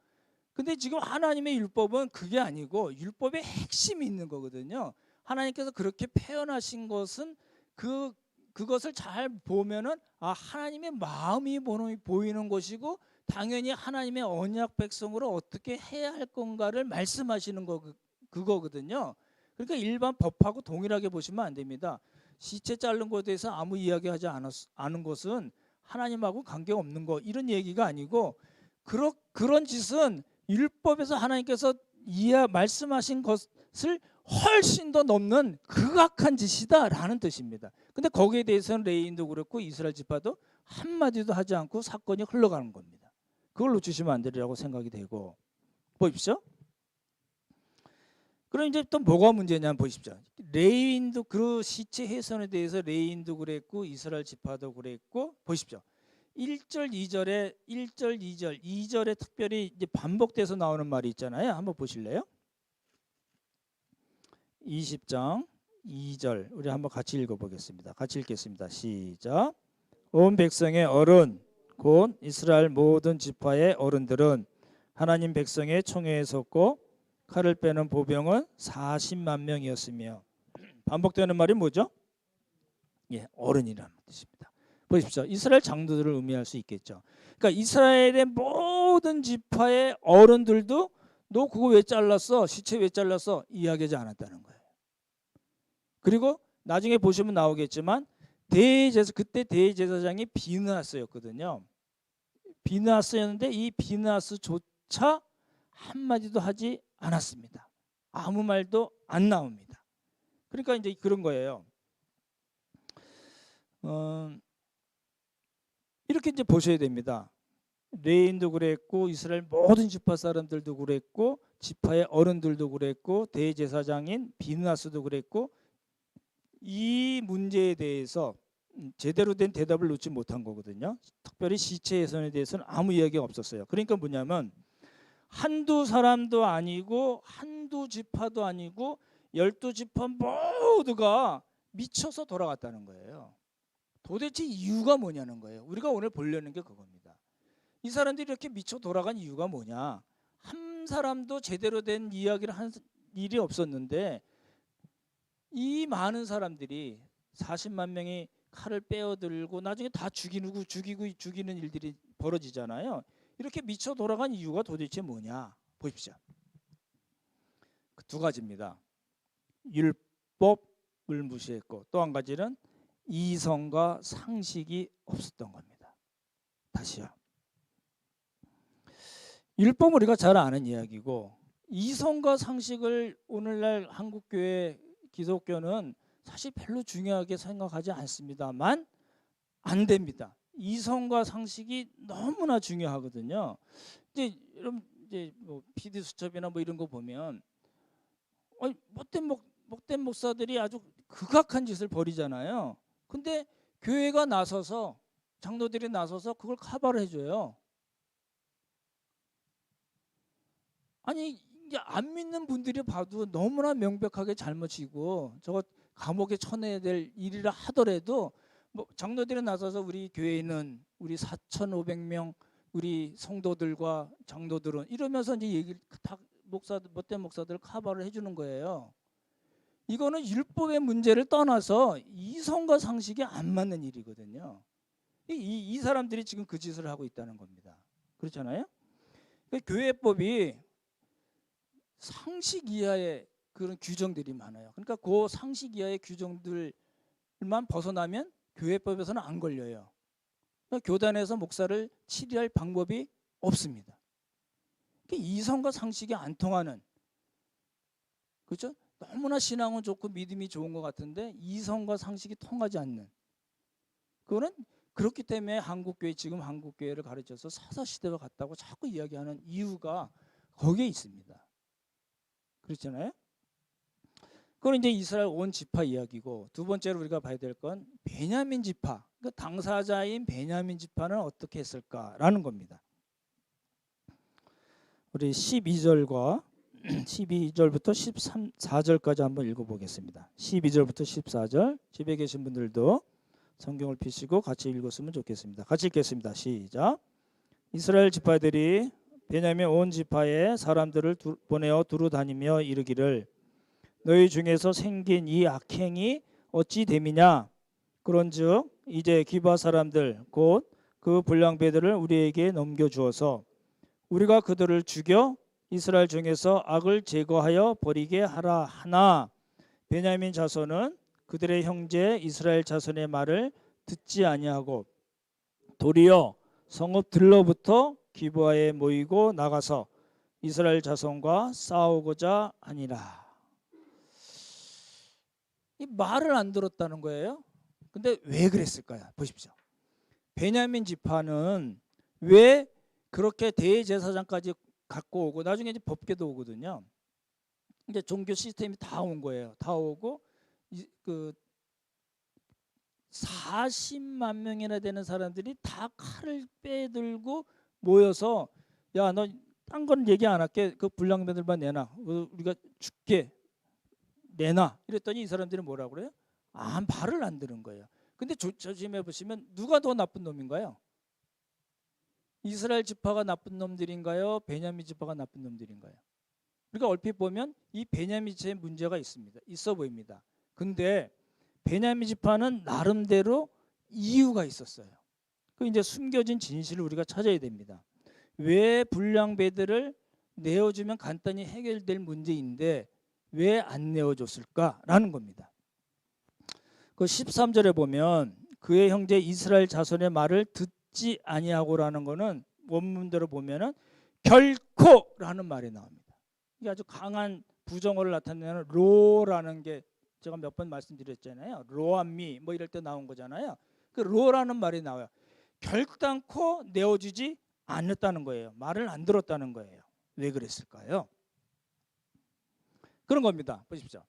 근데 지금 하나님의 율법은 그게 아니고 율법의 핵심이 있는 거거든요. 하나님께서 그렇게 표현하신 것은 그것을 잘 보면은 하나님의 마음이 보이는 것이고 당연히 하나님의 언약 백성으로 어떻게 해야 할 건가를 말씀하시는 그거거든요. 그러니까 일반 법하고 동일하게 보시면 안 됩니다. 시체 자른 것에 대해서 아무 이야기하지 않은 것은 하나님하고 관계 없는 거 이런 얘기가 아니고 그런 짓은 율법에서 하나님께서 말씀하신 것을 훨씬 더 넘는 극악한 짓이다라는 뜻입니다. 근데 거기에 대해서는 레위인도 그렇고 이스라엘 지파도 한마디도 하지 않고 사건이 흘러가는 겁니다. 그걸 놓치시면 안 되리라고 생각이 되고 보십시오. 그럼 이제 또 뭐가 문제냐 보십시오. 레위인도 그 시체 훼손에 대해서 레위인도 그랬고 이스라엘 지파도 그랬고 보십시오. 1절 2절에 1절 2절 2절에 특별히 이제 반복돼서 나오는 말이 있잖아요. 한번 보실래요? 20장 2절 우리 한번 같이 읽어보겠습니다. 같이 읽겠습니다. 시작. 온 백성의 어른 곧 이스라엘 모든 지파의 어른들은 하나님 백성의 총회에 섰고 칼을 빼는 보병은 40만 명이었으며 반복되는 말이 뭐죠? 예, 어른이라는 뜻입니다. 보십시오. 이스라엘 장로들을 의미할 수 있겠죠. 그러니까 이스라엘의 모든 지파의 어른들도 너 그거 왜 잘랐어? 시체 왜 잘랐어? 이야기하지 않았다는 거예요. 그리고 나중에 보시면 나오겠지만 그때 대제사장이 비느하스였거든요. 비느하스였는데 이 비느하스조차 한마디도 하지 않았습니다. 아무 말도 안 나옵니다. 그러니까 이제 그런 거예요. 이렇게 이제 보셔야 됩니다. 레인도 그랬고 이스라엘 모든 지파 사람들도 그랬고 지파의 어른들도 그랬고 대제사장인 비느하스도 그랬고 이 문제에 대해서 제대로 된 대답을 놓지 못한 거거든요. 특별히 시체 훼손에 대해서는 아무 이야기가 없었어요. 그러니까 뭐냐면 한두 사람도 아니고 한두 지파도 아니고 12지파 모두가 미쳐서 돌아갔다는 거예요. 도대체 이유가 뭐냐는 거예요. 우리가 오늘 보려는 게 그겁니다. 이 사람들이 이렇게 미쳐 돌아간 이유가 뭐냐. 한 사람도 제대로 된 이야기를 한 일이 없었는데 이 많은 사람들이 40만 명이 칼을 빼어들고 나중에 다 죽이는 일들이 벌어지잖아요. 이렇게 미쳐 돌아간 이유가 도대체 뭐냐. 보십시오. 그 두 가지입니다. 율법을 무시했고 또 한 가지는 이성과 상식이 없었던 겁니다. 다시요. 율법 우리가 잘 아는 이야기고 이성과 상식을 오늘날 한국교회 기독교는 사실 별로 중요하게 생각하지 않습니다만 안 됩니다. 이성과 상식이 너무나 중요하거든요. 이제 여러분 이제 뭐 PD 수첩이나 뭐 이런 거 보면 못된 목사들이 아주 극악한 짓을 벌이잖아요. 근데 교회가 나서서 장로들이 나서서 그걸 커버를 해줘요. 아니 이제 안 믿는 분들이 봐도 너무나 명백하게 잘못이고 저거 감옥에 쳐내야 될 일이라 하더라도 뭐 장로들이 나서서 우리 교회에는 우리 4,500명 우리 성도들과 장로들은 이러면서 이제 얘기를 다 못된 목사들 커버를 해주는 거예요. 이거는 율법의 문제를 떠나서 이성과 상식이 안 맞는 일이거든요. 이 사람들이 지금 그 짓을 하고 있다는 겁니다. 그렇잖아요? 그러니까 교회법이 상식 이하의 그런 규정들이 많아요. 그러니까 그 상식 이하의 규정들만 벗어나면 교회법에서는 안 걸려요. 그러니까 교단에서 목사를 치리할 방법이 없습니다. 그러니까 이성과 상식이 안 통하는, 그렇죠? 너무나 신앙은 좋고 믿음이 좋은 것 같은데 이성과 상식이 통하지 않는, 그거는 그렇기 때문에 지금 한국교회를 가르쳐서 사사시대와 같다고 자꾸 이야기하는 이유가 거기에 있습니다. 그렇잖아요. 그건 이제 이스라엘 온 지파 이야기고, 두 번째로 우리가 봐야 될 건 베냐민 지파, 그 당사자인 베냐민 지파는 어떻게 했을까라는 겁니다. 우리 12절과 12절부터 14절까지 한번 읽어보겠습니다. 12절부터 14절, 집에 계신 분들도 성경을 펴시고 같이 읽었으면 좋겠습니다. 같이 읽겠습니다. 시작. 이스라엘 지파들이 베냐민 온 지파에 사람들을 보내어 두루 다니며 이르기를 너희 중에서 생긴 이 악행이 어찌 됨이냐. 그런즉 이제 기브아 사람들 곧 그 불량배들을 우리에게 넘겨주어서 우리가 그들을 죽여 이스라엘 중에서 악을 제거하여 버리게 하라 하나 베냐민 자손은 그들의 형제 이스라엘 자손의 말을 듣지 아니하고 도리어 성읍들로부터 기브아에 모이고 나가서 이스라엘 자손과 싸우고자 하니라. 이 말을 안 들었다는 거예요. 근데 왜 그랬을까요? 보십시오. 베냐민 지파는 왜 그렇게 대제사장까지 갖고 오고 나중에 이제 법궤도 오거든요. 이제 종교 시스템이 다 온 거예요. 다 오고 그 40만 명이나 되는 사람들이 다 칼을 빼들고 모여서 야, 너 딴 건 얘기 안 할게. 그 불량배들만 내놔. 우리가 죽게 내놔. 이랬더니 이 사람들이 뭐라고 그래요? 말을 안 들은 거예요. 근데 조심해 보시면 누가 더 나쁜 놈인가요? 이스라엘 지파가 나쁜 놈들인가요? 베냐민 지파가 나쁜 놈들인가요? 우리가 얼핏 보면 이 베냐민 지파에 문제가 있어 보입니다. 근데 베냐민 지파는 나름대로 이유가 있었어요. 그 이제 숨겨진 진실을 우리가 찾아야 됩니다. 왜 불량배들을 내어주면 간단히 해결될 문제인데 왜 안 내어줬을까라는 겁니다. 그 13절에 보면 그의 형제 이스라엘 자손의 말을 듣지 아니하고라는 거는 원문대로 보면은 결코라는 말이 나옵니다. 이게 아주 강한 부정어를 나타내는 로라는 게 제가 몇 번 말씀드렸잖아요. 로암미 뭐 이럴 때 나온 거잖아요. 그 로라는 말이 나와요. 결단코 내어주지 않았다는 거예요. 말을 안 들었다는 거예요. 왜 그랬을까요? 그런 겁니다. 보십시오.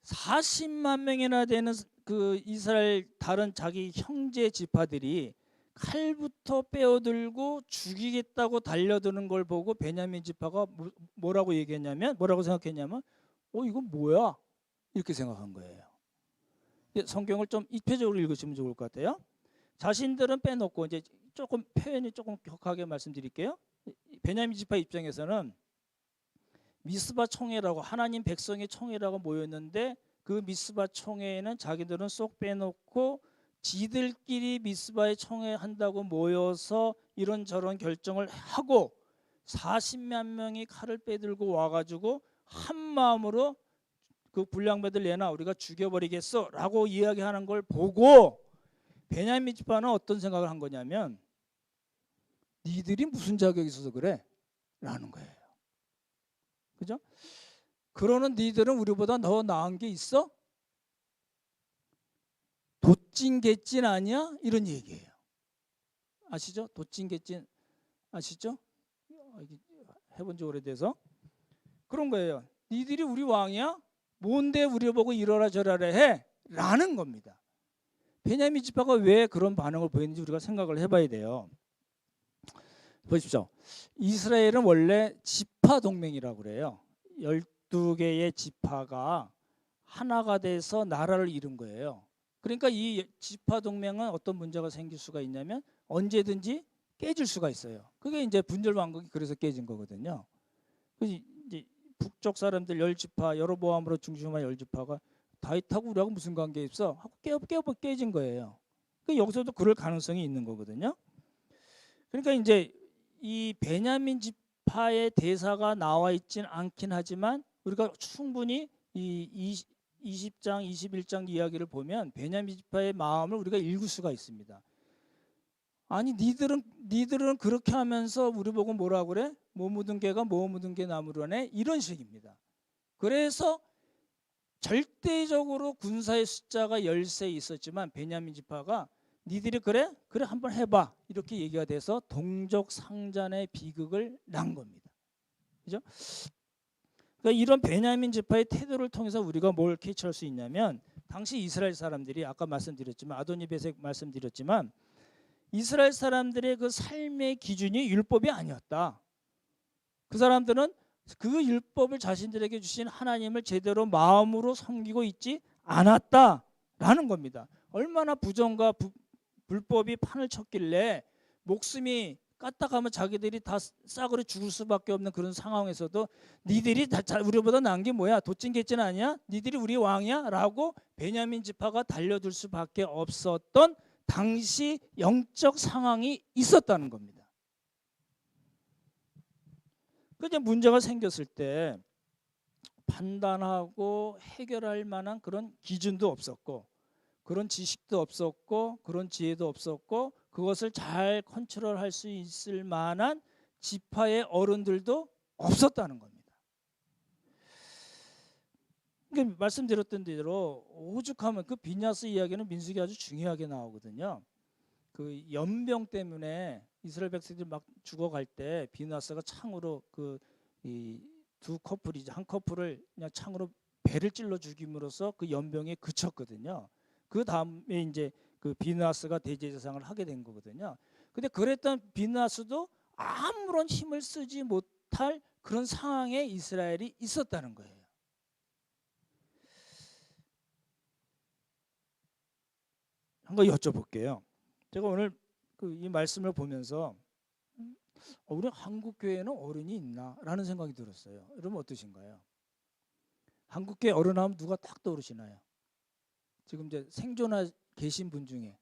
40만 명이나 되는 그 이스라엘 다른 자기 형제 지파들이 칼부터 빼어들고 죽이겠다고 달려드는 걸 보고 베냐민 지파가 뭐라고 얘기했냐면, 뭐라고 생각했냐면, 이건 뭐야? 이렇게 생각한 거예요. 성경을 좀 입체적으로 읽으시면 좋을 것 같아요. 자신들은 빼놓고 이제 조금 표현이 조금 격하게 말씀드릴게요. 베냐민 지파 입장에서는 미스바 총회라고 하나님 백성의 총회라고 모였는데 그 미스바 총회에는 자기들은 쏙 빼놓고 지들끼리 미스바에 총회한다고 모여서 이런저런 결정을 하고 40만 명이 칼을 빼들고 와가지고 한 마음으로 그 불량배들 내놔 우리가 죽여버리겠어 라고 이야기하는 걸 보고 베냐민 지파는 어떤 생각을 한 거냐면 니들이 무슨 자격이 있어서 그래? 라는 거예요. 그죠? 그러는 니들은 우리보다 더 나은 게 있어? 도찐개찐 아니야? 이런 얘기예요. 아시죠? 도찐개찐 아시죠? 해본 지 오래돼서 그런 거예요. 니들이 우리 왕이야? 뭔데 우리 보고 이러라 저러라 해? 라는 겁니다. 베냐민 지파가 왜 그런 반응을 보였는지 우리가 생각을 해봐야 돼요. 보십시오. 이스라엘은 원래 지파 동맹이라고 그래요. 12개의 지파가 하나가 돼서 나라를 이룬 거예요. 그러니까 이 지파 동맹은 어떤 문제가 생길 수가 있냐면 언제든지 깨질 수가 있어요. 그게 이제 분열 왕국이 그래서 깨진 거거든요. 이제 북쪽 사람들 10지파 여로보암으로 중심한 10지파가 다윗하고 우리하고 무슨 관계 있어? 하고 깨진 거예요. 그러니까 여기서도 그럴 가능성이 있는 거거든요. 그러니까 이제 이 베냐민 지파의 대사가 나와 있진 않긴 하지만 우리가 충분히 이 20장, 21장 이야기를 보면 베냐민 지파의 마음을 우리가 읽을 수가 있습니다. 아니 니들은 그렇게 하면서 우리 보고 뭐라 그래? 뭐 묻은 개가 뭐 묻은 개 나무라네? 이런 식입니다. 그래서 절대적으로 군사의 숫자가 10세 있었지만 베냐민 지파가 니들이 그래 한번 해봐 이렇게 얘기가 돼서 동족 상잔의 비극을 난 겁니다. 그죠? 그러니까 이런 베냐민 지파의 태도를 통해서 우리가 뭘 캐치할 수 있냐면 당시 이스라엘 사람들이 아까 말씀드렸지만 아도니베색 말씀드렸지만 이스라엘 사람들의 그 삶의 기준이 율법이 아니었다. 그 사람들은 그 율법을 자신들에게 주신 하나님을 제대로 마음으로 섬기고 있지 않았다라는 겁니다. 얼마나 부정과 불법이 판을 쳤길래 목숨이 까딱하면 자기들이 다 싸그리 죽을 수밖에 없는 그런 상황에서도 니들이 우리보다 나은 게 뭐야? 도찐개찐 아니야? 니들이 우리 왕이야? 라고 베냐민 지파가 달려들 수밖에 없었던 당시 영적 상황이 있었다는 겁니다. 그런데 문제가 생겼을 때 판단하고 해결할 만한 그런 기준도 없었고 그런 지식도 없었고 그런 지혜도 없었고 그것을 잘 컨트롤할 수 있을 만한 지파의 어른들도 없었다는 겁니다. 그러니까 말씀드렸던 대로 오죽하면 그 빈야스 이야기는 민수기 아주 중요하게 나오거든요. 그 연병 때문에 이스라엘 백성들이 막 죽어갈 때 빈야스가 창으로 그 이 두 커플이 한 커플을 그냥 창으로 배를 찔러 죽임으로써 그 연병이 그쳤거든요. 그 다음에 이제 그 비느하스가 대제사장을 하게 된 거거든요. 근데 그랬던 비느하스도 아무런 힘을 쓰지 못할 그런 상황에 이스라엘이 있었다는 거예요. 한번 여쭤볼게요. 제가 오늘 이 말씀을 보면서 우리 한국 교회에는 어른이 있나라는 생각이 들었어요. 여러분 어떠신가요? 한국 교회 어른 하면 누가 딱 떠오르시나요? 지금 이제 생존하 계신 분 중에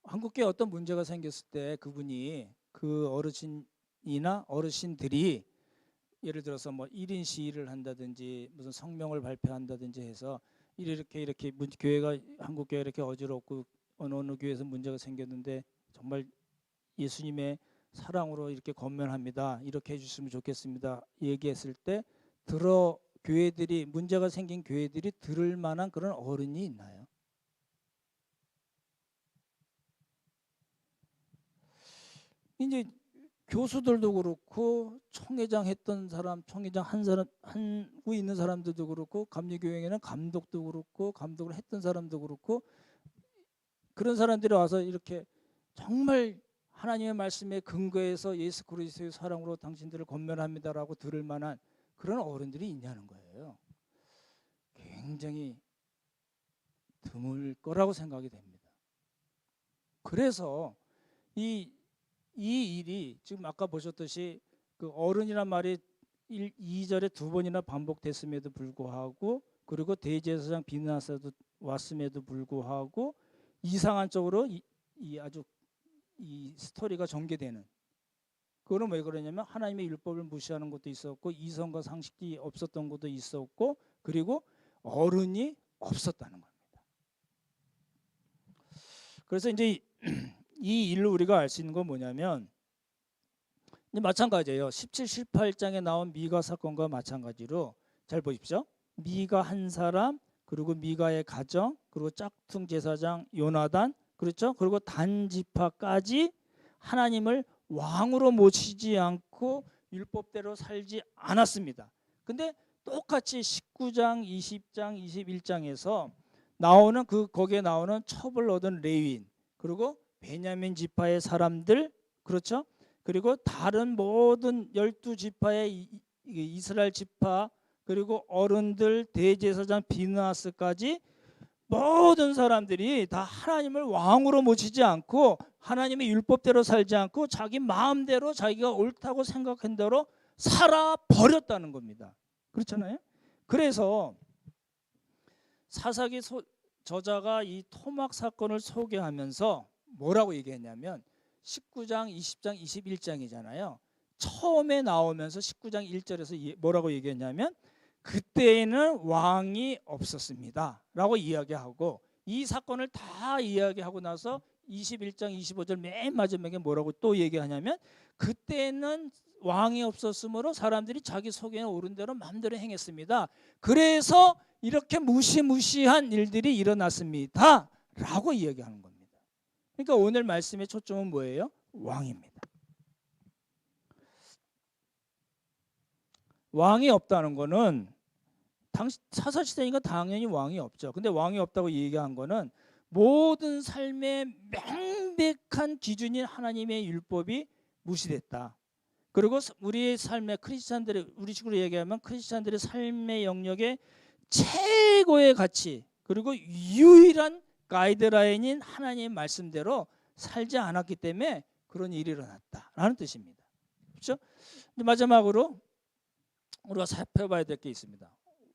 한국교회 어떤 문제가 생겼을 때 그분이 그 어르신이나 어르신들이 예를 들어서 뭐 1인 시위를 한다든지 무슨 성명을 발표한다든지 해서 이렇게 교회가 한국교회가 이렇게 어지럽고 어느 교회에서 문제가 생겼는데 정말 예수님의 사랑으로 이렇게 권면합니다. 이렇게 해주시면 좋겠습니다. 얘기했을 때 교회들이 문제가 생긴 교회들이 들을 만한 그런 어른이 있나요? 이제 교수들도 그렇고 총회장 했던 사람, 총회장 한구 있는 사람들도 그렇고 감리교회에는 감독도 그렇고 감독을 했던 사람도 그렇고 그런 사람들이 와서 이렇게 정말 하나님의 말씀에 근거해서 예수 그리스도의 사랑으로 당신들을 권면합니다라고 들을 만한 그런 어른들이 있냐는 거예요. 굉장히 드물 거라고 생각이 됩니다. 그래서 이 일이 지금 아까 보셨듯이 그 어른이란 말이 2절에 두 번이나 반복됐음에도 불구하고 그리고 대제사장 비느하스도 왔음에도 불구하고 이상한 쪽으로 아주 이 스토리가 전개되는 그거는 왜 그러냐면 하나님의 율법을 무시하는 것도 있었고 이성과 상식이 없었던 것도 있었고 그리고 어른이 없었다는 겁니다. 그래서 이제 이 일로 우리가 알 수 있는 건 뭐냐면 이제 마찬가지예요. 17, 18장에 나온 미가 사건과 마찬가지로 잘 보십시오. 미가 한 사람 그리고 미가의 가정 그리고 짝퉁 제사장 요나단 그렇죠? 그리고 단 지파까지 하나님을 왕으로 모시지 않고 율법대로 살지 않았습니다. 근데 똑같이 19장, 20장, 21장에서 나오는 거기에 나오는 첩을 얻은 레위인 그리고 베냐민 지파의 사람들 그렇죠? 그리고 다른 모든 12지파의 이스라엘 지파 그리고 어른들 대제사장 비느하스까지 모든 사람들이 다 하나님을 왕으로 모시지 않고 하나님의 율법대로 살지 않고 자기 마음대로 자기가 옳다고 생각한 대로 살아버렸다는 겁니다. 그렇잖아요. 그래서 사사기 저자가 이 토막 사건을 소개하면서 뭐라고 얘기했냐면 19장, 20장, 21장이잖아요. 처음에 나오면서 19장 1절에서 뭐라고 얘기했냐면 그때에는 왕이 없었습니다 라고 이야기하고 이 사건을 다 이야기하고 나서 21장 25절 맨 마지막에 뭐라고 또 얘기하냐면 그때는 왕이 없었으므로 사람들이 자기 속에 오른 대로 마음대로 행했습니다. 그래서 이렇게 무시무시한 일들이 일어났습니다 라고 이야기하는 겁니다. 그러니까 오늘 말씀의 초점은 뭐예요? 왕입니다. 왕이 없다는 거는 사사시대니까 당연히 왕이 없죠. 근데 왕이 없다고 얘기한 거는 모든 삶의 명백한 기준인 하나님의 율법이 무시됐다. 그리고 우리의 삶의 크리스찬들의, 우리 식으로 얘기하면 크리스찬들의 삶의 영역의 최고의 가치, 그리고 유일한 가이드라인인 하나님의 말씀대로 살지 않았기 때문에 그런 일이 일어났다라는 뜻입니다. 그렇죠? 마지막으로 우리가 살펴봐야 될 게 있습니다.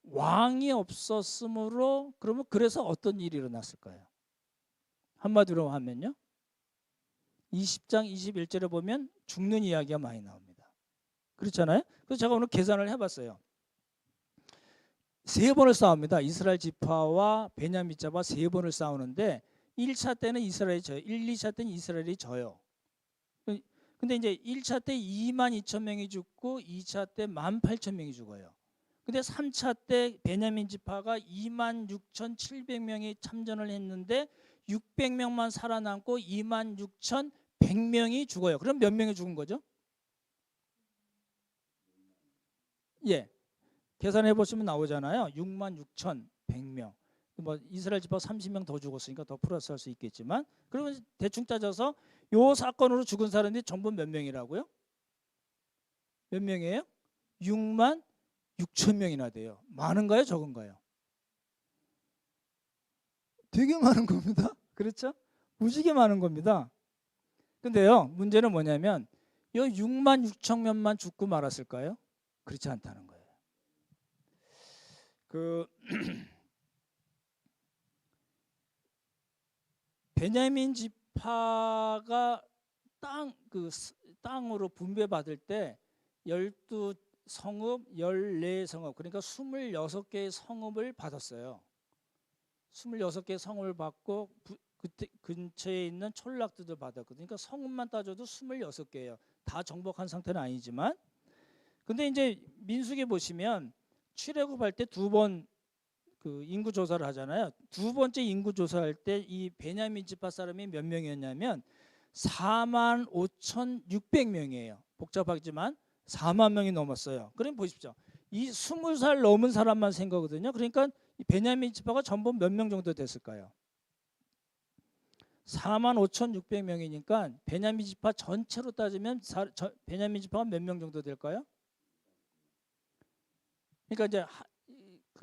왕이 없었으므로 그러면 그래서 어떤 일이 일어났을까요? 한마디로 하면요, 20장 21절에 보면 죽는 이야기가 많이 나옵니다. 그렇잖아요? 그래서 제가 오늘 계산을 해봤어요. 3번을 싸웁니다. 이스라엘 지파와 베냐민 지파 3번을 싸우는데 1차 때는 이스라엘이 져요. 1, 2차 때는 이스라엘이 져요. 근데 이제 1차 때 22,000명이 죽고 2차 때 18,000명이 죽어요. 근데 3차 때 베냐민 지파가 26,700명이 참전을 했는데 600명만 살아남고 26,100명이 죽어요. 그럼 몇 명이 죽은 거죠? 예, 계산해 보시면 나오잖아요. 66,100명. 뭐 이스라엘 지파 30명 더 죽었으니까 더 플러스 할 수 있겠지만, 그러면 대충 따져서 요 사건으로 죽은 사람들이 전부 몇 명이라고요? 몇 명이에요? 66,000명이나 돼요. 많은가요? 적은가요? 되게 많은 겁니다. 그렇죠? 무지개 많은 겁니다. 근데요, 문제는 뭐냐면 요 66,000명만 죽고 말았을까요? 그렇지 않다는 거예요. 베냐민 지파가 땅으로 분배받을 때 12성읍, 14성읍, 그러니까 26개의 성읍을 받았어요. 26개의 성읍을 받고 그때 근처에 있는 촌락들도 받았거든요. 그러니까 성읍만 따져도 26개예요. 다 정복한 상태는 아니지만. 근데 이제 민수기 보시면 출애굽할 때 2번 인구 조사를 하잖아요. 2번째 인구 조사할 때 이 베냐민 지파 사람이 몇 명이었냐면 45,600명이에요. 복잡하지만 4만 명이 넘었어요. 그럼 보십시오. 이 20살 넘은 사람만 센 거거든요. 그러니까 이 베냐민 지파가 전부 몇 명 정도 됐을까요? 45,600명이니까 베냐민 지파 전체로 따지면 베냐민 지파가 몇 명 정도 될까요? 그러니까 이제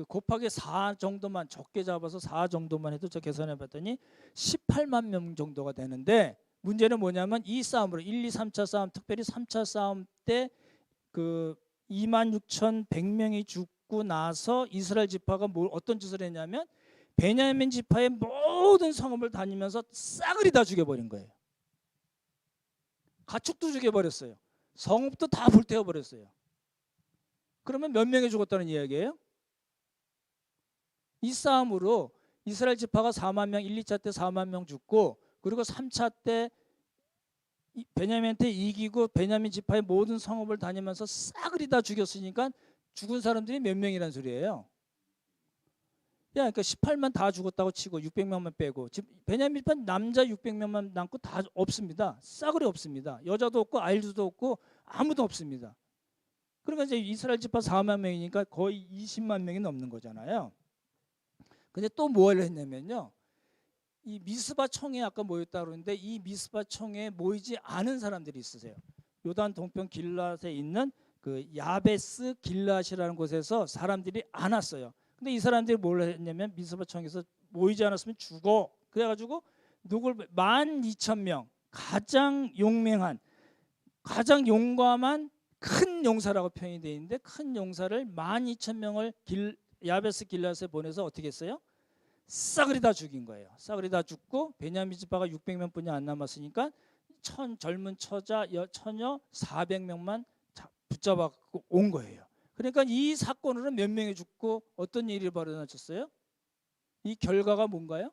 곱하기 4 정도만, 적게 잡아서 4 정도만 해도 저 계산해 봤더니 18만 명 정도가 되는데, 문제는 뭐냐면 이 싸움으로 1, 2, 3차 싸움, 특별히 3차 싸움 때 26,100명이 죽고 나서 이스라엘 지파가 어떤 짓을 했냐면 베냐민 지파의 모든 성읍을 다니면서 싸그리 다 죽여버린 거예요. 가축도 죽여버렸어요. 성읍도 다 불태워버렸어요. 그러면 몇 명이 죽었다는 이야기예요? 이 싸움으로 이스라엘 지파가 4만 명, 1, 2차 때 4만 명 죽고, 그리고 3차 때 베냐민한테 이기고 베냐민 지파의 모든 성읍을 다니면서 싸그리 다 죽였으니까 죽은 사람들이 몇 명이란 소리예요? 그러니까 18만 다 죽었다고 치고 600명만 빼고, 베냐민 지파 남자 600명만 남고 다 없습니다. 싸그리 없습니다. 여자도 없고 아이들도 없고 아무도 없습니다. 그러니까 이제 이스라엘 지파 4만 명이니까 거의 20만 명이 넘는 거잖아요. 근데 또 뭘 했냐면요, 이 미스바 청에 아까 모였다 그러는데 이 미스바 청에 모이지 않은 사람들이 있으세요. 요단 동편 길랏에 있는 야베스 길랏이라는 곳에서 사람들이 안 왔어요. 근데 이 사람들이 뭘 했냐면 미스바 청에서 모이지 않았으면 죽어. 그래가지고 누굴 12,000명, 가장 용맹한, 가장 용감한 큰 용사라고 표현이 되어 있는데, 큰 용사를 12,000명을 야베스 길랏에 보내서 어떻게 했어요? 싸그리 다 죽인 거예요. 싸그리 다 죽고 베냐민 지파가 600명뿐이 안 남았으니까 젊은 처녀 400명만 붙잡아갖고 온 거예요. 그러니까 이 사건으로 몇 명이 죽고 어떤 일이 벌어졌어요? 이 결과가 뭔가요?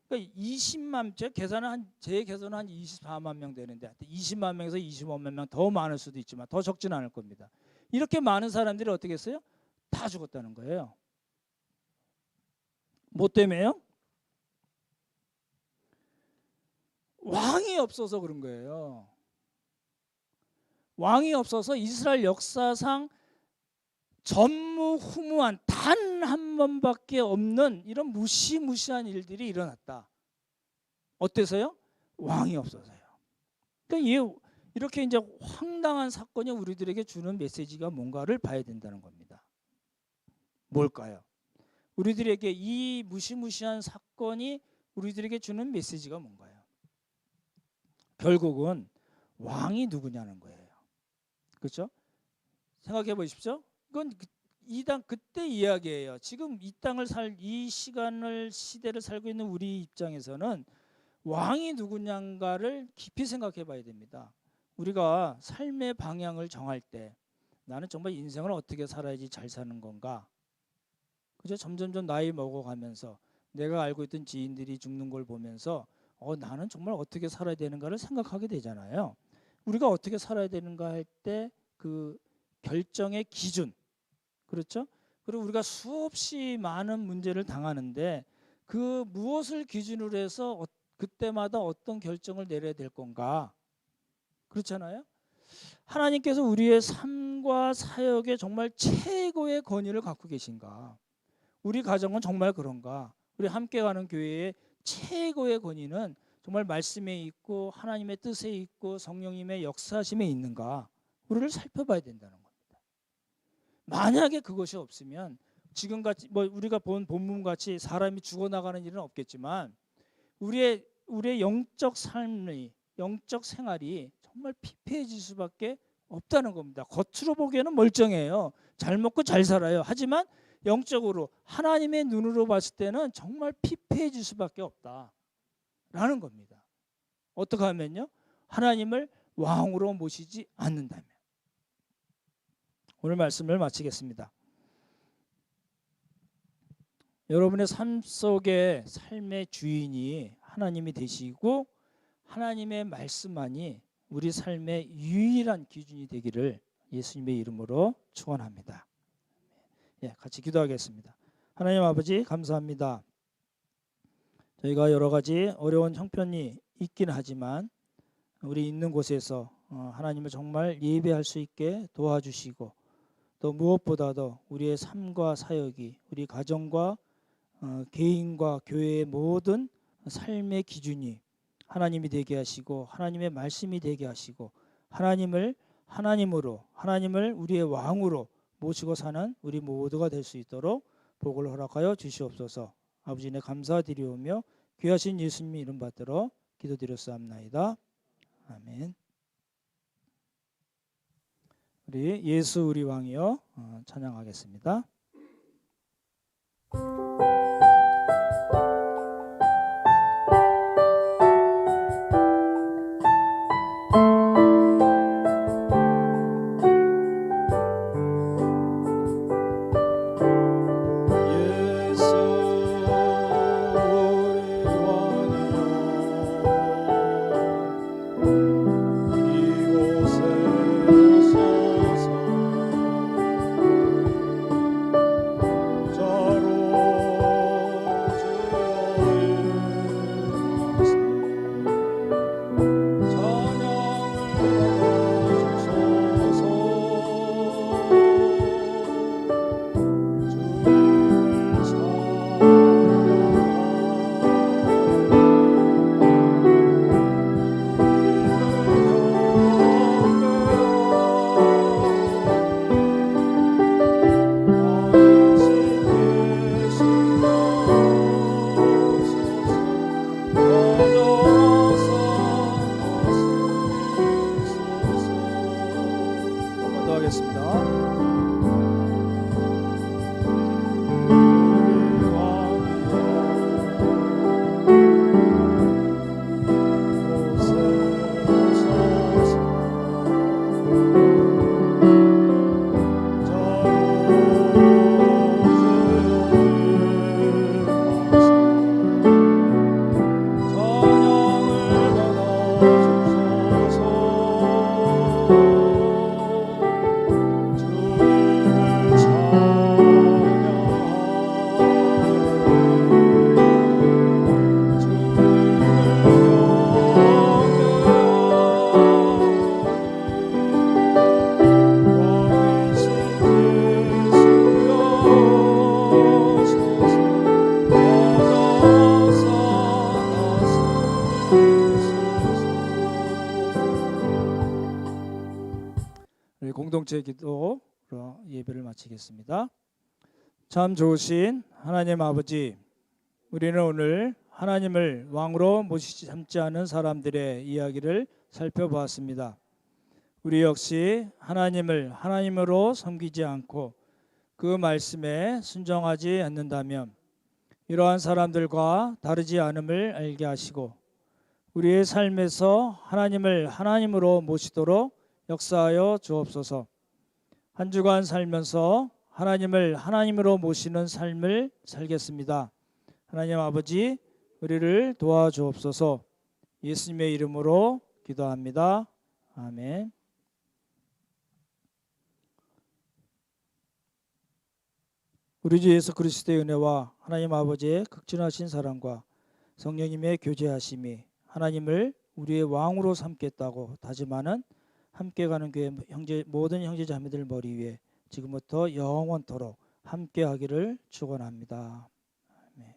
그러니까 20만, 제 계산은 한 24만 명 되는데 20만 명에서 25만 명, 더 많을 수도 있지만 더 적지는 않을 겁니다. 이렇게 많은 사람들이 어떻게 했어요? 다 죽었다는 거예요. 뭐 때문에요? 왕이 없어서 그런 거예요. 왕이 없어서 이스라엘 역사상 전무후무한 단 한 번밖에 없는 이런 무시무시한 일들이 일어났다. 어때서요? 왕이 없어서요. 그러니까 이렇게 이제 황당한 사건이 우리들에게 주는 메시지가 뭔가를 봐야 된다는 겁니다. 뭘까요? 우리들에게 이 무시무시한 사건이 우리들에게 주는 메시지가 뭔가요? 결국은 왕이 누구냐는 거예요. 그렇죠? 생각해 보십시오. 이건 그때 이야기예요. 지금 이 시대를 살고 있는 우리 입장에서는 왕이 누구냐를 깊이 생각해 봐야 됩니다. 우리가 삶의 방향을 정할 때 나는 정말 인생을 어떻게 살아야지 잘 사는 건가? 그죠? 점점점 나이 먹어가면서 내가 알고 있던 지인들이 죽는 걸 보면서 나는 정말 어떻게 살아야 되는가를 생각하게 되잖아요. 우리가 어떻게 살아야 되는가 할 때 그 결정의 기준, 그렇죠? 그리고 우리가 수없이 많은 문제를 당하는데 그 무엇을 기준으로 해서 그때마다 어떤 결정을 내려야 될 건가? 그렇잖아요. 하나님께서 우리의 삶과 사역에 정말 최고의 권위를 갖고 계신가? 우리 가정은 정말 그런가? 우리 함께 가는 교회의 최고의 권위는 정말 말씀에 있고 하나님의 뜻에 있고 성령님의 역사심에 있는가? 우리를 살펴봐야 된다는 겁니다. 만약에 그것이 없으면 지금같이 우리가 본 본문 같이 사람이 죽어나가는 일은 없겠지만 우리의 영적 삶의 영적 생활이 정말 피폐해질 수밖에 없다는 겁니다. 겉으로 보기에는 멀쩡해요. 잘 먹고 잘 살아요. 하지만 영적으로 하나님의 눈으로 봤을 때는 정말 피폐해질 수밖에 없다라는 겁니다. 어떻게 하면요? 하나님을 왕으로 모시지 않는다면. 오늘 말씀을 마치겠습니다. 여러분의 삶 속의 삶의 주인이 하나님이 되시고 하나님의 말씀만이 우리 삶의 유일한 기준이 되기를 예수님의 이름으로 축원합니다. 같이 기도하겠습니다. 하나님 아버지 감사합니다. 저희가 여러 가지 어려운 형편이 있긴 하지만 우리 있는 곳에서 하나님을 정말 예배할 수 있게 도와주시고 또 무엇보다도 우리의 삶과 사역이 우리 가정과 개인과 교회의 모든 삶의 기준이 하나님이 되게 하시고 하나님의 말씀이 되게 하시고 하나님을 우리의 왕으로 모시고 사는 우리 모두가 될 수 있도록 복을 허락하여 주시옵소서. 아버지 네 감사드리오며 귀하신 예수님의 이름 받들어 기도드렸사옵나이다. 아멘. 우리 예수 우리 왕이여 찬양하겠습니다. 공동체 기도로 예배를 마치겠습니다. 참 좋으신 하나님 아버지, 우리는 오늘 하나님을 왕으로 모시지 참지 않은 사람들의 이야기를 살펴보았습니다. 우리 역시 하나님을 하나님으로 섬기지 않고 그 말씀에 순종하지 않는다면 이러한 사람들과 다르지 않음을 알게 하시고 우리의 삶에서 하나님을 하나님으로 모시도록 역사하여 주옵소서. 한 주간 살면서 하나님을 하나님으로 모시는 삶을 살겠습니다. 하나님 아버지, 우리를 도와주옵소서. 예수님의 이름으로 기도합니다. 아멘. 우리 주 예수 그리스도의 은혜와 하나님 아버지의 극진하신 사랑과 성령님의 교제하심이 하나님을 우리의 왕으로 삼겠다고 다짐하는 함께 가는 교회 모든 형제 자매들 머리 위에 지금부터 영원토록 함께 하기를 축원합니다. 아멘.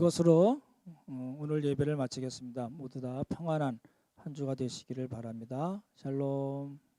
이것으로 오늘 예배를 마치겠습니다. 모두 다 평안한 한 주가 되시기를 바랍니다. 샬롬.